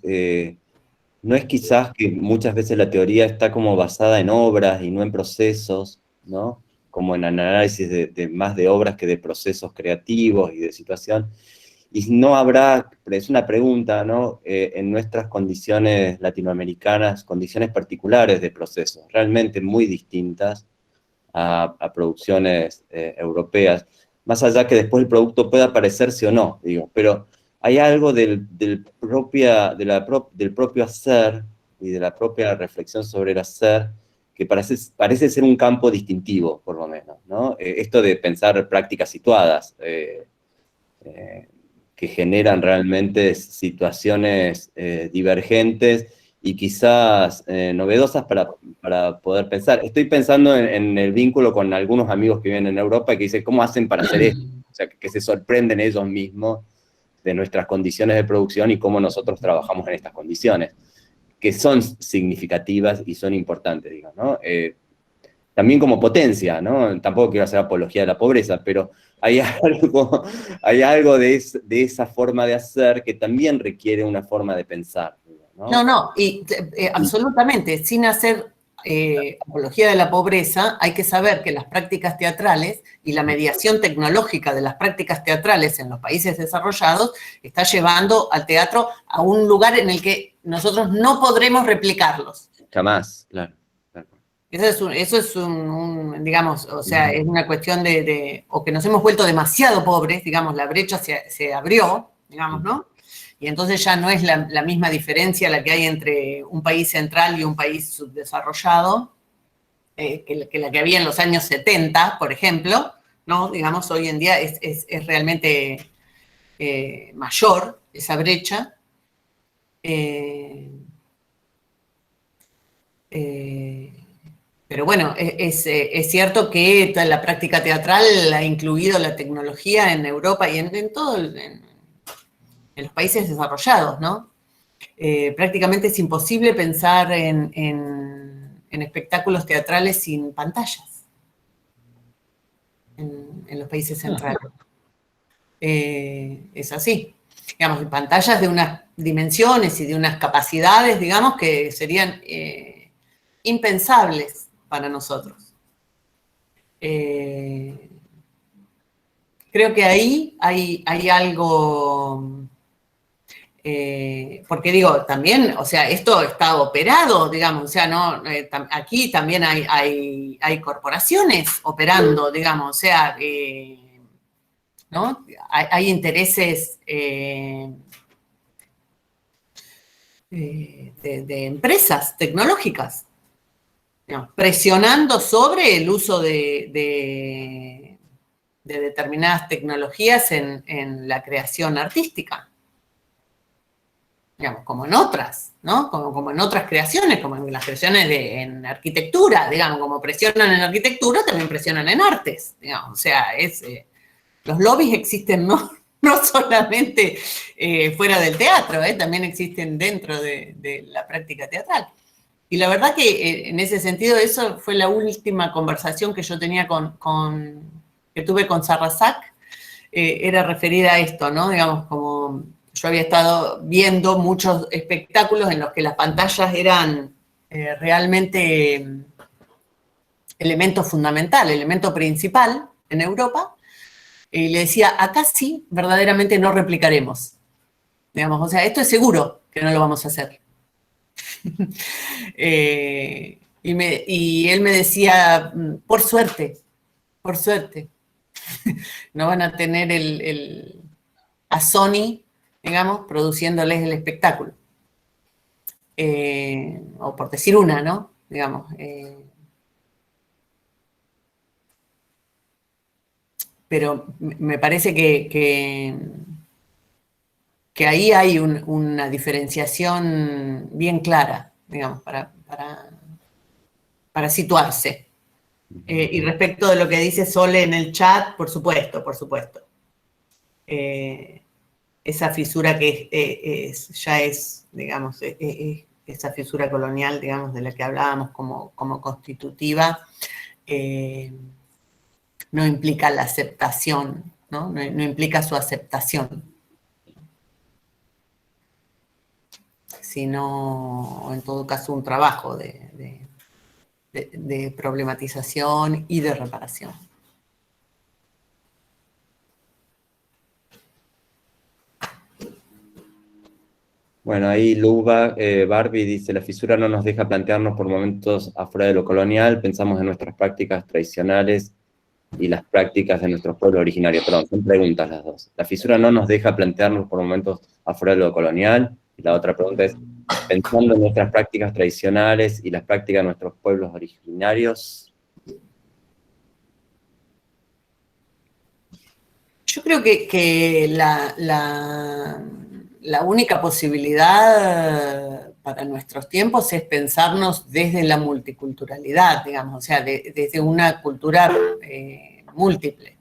¿no es quizás que muchas veces la teoría está como basada en obras y no en procesos, ¿no? Como en análisis más de obras que de procesos creativos y de situación? Y no habrá, es una pregunta, ¿no? En nuestras condiciones latinoamericanas, condiciones particulares de procesos, realmente muy distintas a producciones europeas, más allá que después el producto pueda parecerse o no, digo, pero hay algo del propio hacer y de la propia reflexión sobre el hacer que parece ser un campo distintivo, por lo menos, ¿no? Esto de pensar prácticas situadas, que generan realmente situaciones divergentes y quizás novedosas para poder pensar. Estoy pensando en el vínculo con algunos amigos que viven en Europa y que dicen, ¿cómo hacen para hacer esto? O sea, que se sorprenden ellos mismos de nuestras condiciones de producción y cómo nosotros trabajamos en estas condiciones, que son significativas y son importantes, digo, ¿no? También como potencia, ¿no? Tampoco quiero hacer apología de la pobreza, pero hay algo de esa forma de hacer que también requiere una forma de pensar, ¿no? No, y absolutamente, sin hacer apología de la pobreza, hay que saber que las prácticas teatrales y la mediación tecnológica de las prácticas teatrales en los países desarrollados está llevando al teatro a un lugar en el que nosotros no podremos replicarlos. Jamás, claro. Eso es digamos, o sea, es una cuestión o que nos hemos vuelto demasiado pobres, digamos, la brecha se abrió, digamos, ¿no? Y entonces ya no es la misma diferencia la que hay entre un país central y un país subdesarrollado, que la que había en los años 70, por ejemplo, ¿no? Digamos, hoy en día es realmente mayor esa brecha. Pero bueno, es cierto que toda la práctica teatral ha incluido la tecnología en Europa y en todo, en los países desarrollados, ¿no? Prácticamente es imposible pensar en espectáculos teatrales sin pantallas en los países centrales. Es así. Digamos, pantallas de unas dimensiones y de unas capacidades, digamos, que serían impensables para nosotros. Creo que ahí hay algo, porque digo, también, o sea, esto está operado, digamos, o sea, no, aquí también hay corporaciones operando, digamos, o sea, ¿no? Hay intereses de empresas tecnológicas, digamos, presionando sobre el uso de determinadas tecnologías en la creación artística. Digamos, como en otras, ¿no? Como en otras creaciones, como en las creaciones en arquitectura, digamos, como presionan en arquitectura, también presionan en artes, digamos, o sea, los lobbies existen no solamente fuera del teatro, que existen dentro de la práctica teatral. Y la verdad que en ese sentido, eso fue la última conversación que yo tenía que tuve con Sarrasak, era referida a esto, ¿no? Digamos, como yo había estado viendo muchos espectáculos en los que las pantallas eran realmente elemento fundamental, elemento principal en Europa, y le decía, acá sí, verdaderamente no replicaremos. Digamos, o sea, esto es seguro que no lo vamos a hacer. Y él me decía, por suerte, no van a tener a Sony, digamos, produciéndoles el espectáculo. O por decir una, ¿no? Digamos. Pero me parece que ahí hay una diferenciación bien clara, digamos, para situarse. Y respecto de lo que dice Sole en el chat, por supuesto. Esa fisura que ya es, digamos, esa fisura colonial, digamos, de la que hablábamos como constitutiva, no implica la aceptación, ¿no? No implica su aceptación, sino, en todo caso, un trabajo de problematización y de reparación. Bueno, ahí Luba, Barbie dice, la fisura no nos deja plantearnos por momentos afuera de lo colonial, pensamos en nuestras prácticas tradicionales y las prácticas de nuestros pueblos originarios. Perdón, son preguntas las dos. La fisura no nos deja plantearnos por momentos afuera de lo colonial, y la otra pregunta es, pensando en nuestras prácticas tradicionales y las prácticas de nuestros pueblos originarios. Yo creo que la única posibilidad para nuestros tiempos es pensarnos desde la multiculturalidad, digamos, o sea, desde una cultura múltiple.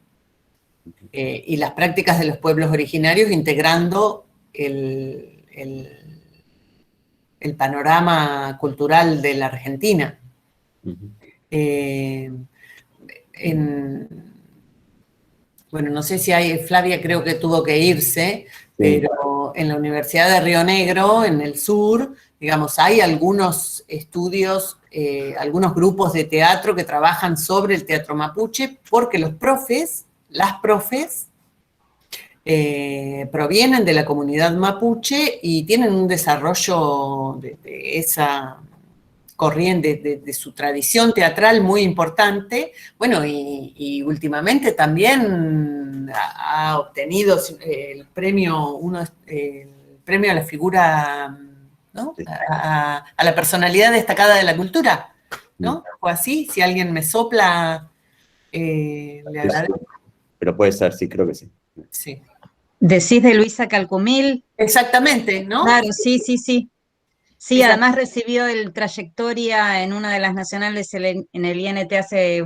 Y las prácticas de los pueblos originarios integrando el panorama cultural de la Argentina. Bueno, no sé si Flavia creo que tuvo que irse, sí. Pero en la Universidad de Río Negro, en el sur, digamos, hay algunos estudios, algunos grupos de teatro que trabajan sobre el teatro mapuche, porque las profes, provienen de la comunidad mapuche y tienen un desarrollo de esa corriente, de su tradición teatral muy importante, bueno, y últimamente también ha obtenido el premio a la figura, ¿no? A la personalidad destacada de la cultura, ¿no? O así, si alguien me sopla, le agradezco. Pero puede ser, sí, creo que sí. Sí. Decís de Luisa Calcumil. Exactamente, ¿no? Claro, sí. Sí, además recibió el trayectoria en una de las nacionales en el INT hace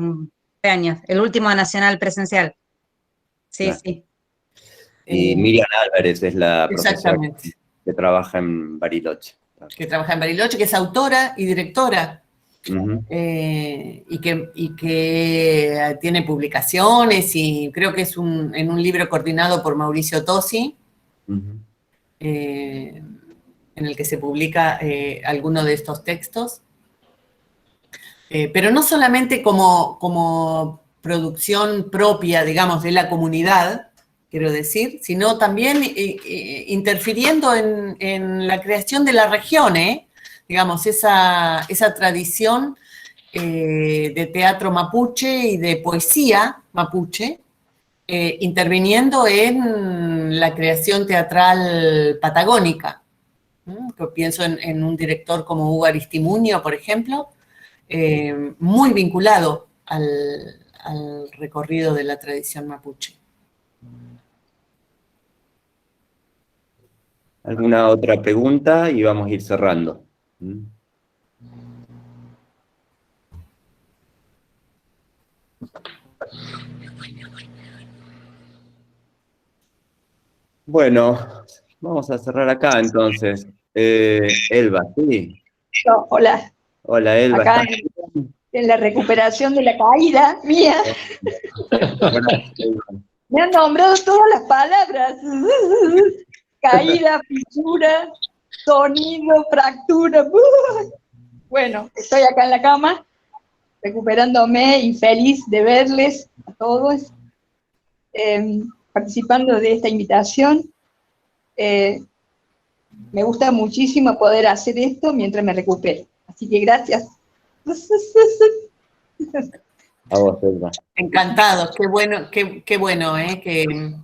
años, el último nacional presencial. Sí, claro. Sí. Y Miriam Álvarez es la profesora que trabaja en Bariloche. Que trabaja en Bariloche, que es autora y directora. Y que tiene publicaciones y creo que es en un libro coordinado por Mauricio Tosi, en el que se publica alguno de estos textos. Pero no solamente como producción propia, digamos, de la comunidad, quiero decir, sino también interfiriendo en la creación de la región, digamos, esa tradición de teatro mapuche y de poesía mapuche, interviniendo en la creación teatral patagónica, Pienso en un director como Hugo Aristimuño, por ejemplo, muy vinculado al recorrido de la tradición mapuche. ¿Alguna otra pregunta? Y vamos a ir cerrando. Bueno, vamos a cerrar acá entonces. Elba, ¿sí? Hola, Hola, Elba. acá en la recuperación de la caída mía, me han nombrado todas las palabras. Caída, fisura, sonido, fractura. Bueno, estoy acá en la cama, recuperándome y feliz de verles a todos, participando de esta invitación. Me gusta muchísimo poder hacer esto mientras me recupero. Así que gracias. A vos, Elba. Encantados, qué bueno, que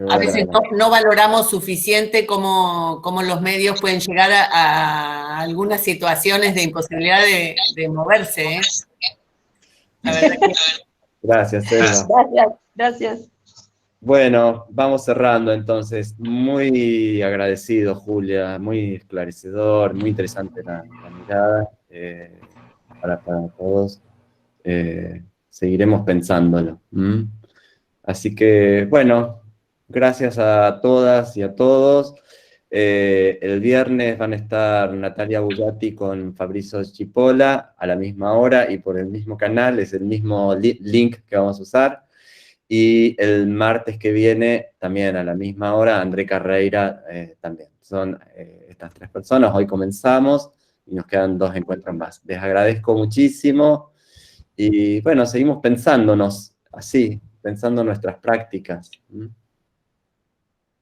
a veces no valoramos suficiente cómo los medios pueden llegar a algunas situaciones de imposibilidad de moverse. La verdad que... Gracias, Elba. Gracias. Bueno, vamos cerrando entonces. Muy agradecido, Julia, muy esclarecedor, muy interesante la mirada para todos. Seguiremos pensándolo. Así que, bueno, gracias a todas y a todos. El viernes van a estar Natalia Bullati con Fabrizio Chipola a la misma hora y por el mismo canal, es el mismo link que vamos a usar. Y el martes que viene, también a la misma hora, André Carreira también. Son estas 3 personas. Hoy comenzamos y nos quedan 2 encuentros más. Les agradezco muchísimo y bueno, seguimos pensándonos así, pensando nuestras prácticas.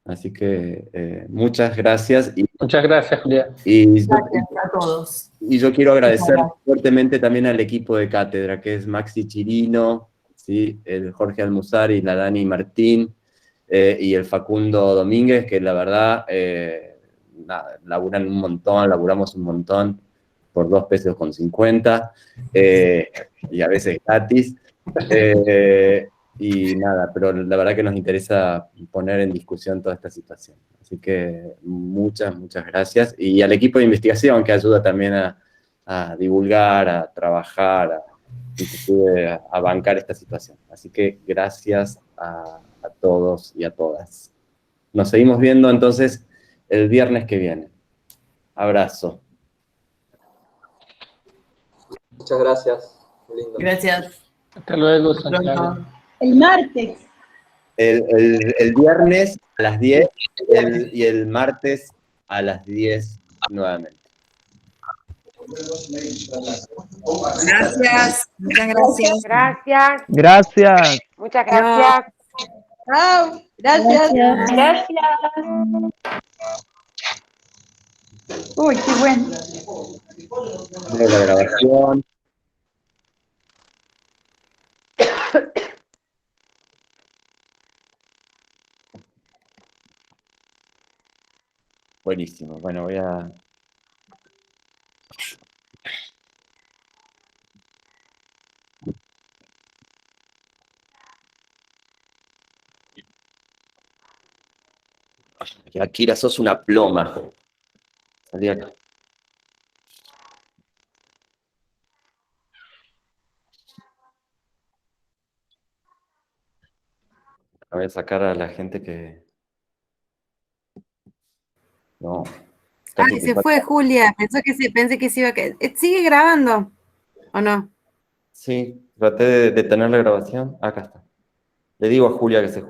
Así que muchas gracias. Muchas gracias, Julia. Gracias a todos. Y yo quiero agradecer fuertemente también al equipo de cátedra, que es Maxi Chirino, ¿sí? El Jorge Almuzar y la Dani Martín, y el Facundo Domínguez, que la verdad, laburan un montón, laburamos un montón, por 2,50 pesos, y a veces gratis. Y nada, pero la verdad que nos interesa poner en discusión toda esta situación. Así que muchas gracias. Y al equipo de investigación que ayuda también a divulgar, a trabajar, inclusive a bancar esta situación. Así que gracias a todos y a todas. Nos seguimos viendo entonces el viernes que viene. Abrazo. Muchas gracias. Lindo. Gracias. Hasta luego, Santiago. El martes. El viernes a las 10 y el martes a las 10 nuevamente. Gracias. Muchas gracias. Gracias. Gracias. Muchas gracias. Chao. Gracias. Gracias. Uy, qué bueno. De la grabación. Buenísimo. Bueno, voy a... Akira, sos una ploma. Salí acá. Voy a sacar a la gente que... No. Ay, se fue Julia. Pensé que se iba a quedar. ¿Sigue grabando o no? Sí, traté de detener la grabación. Acá está. Le digo a Julia que se junte.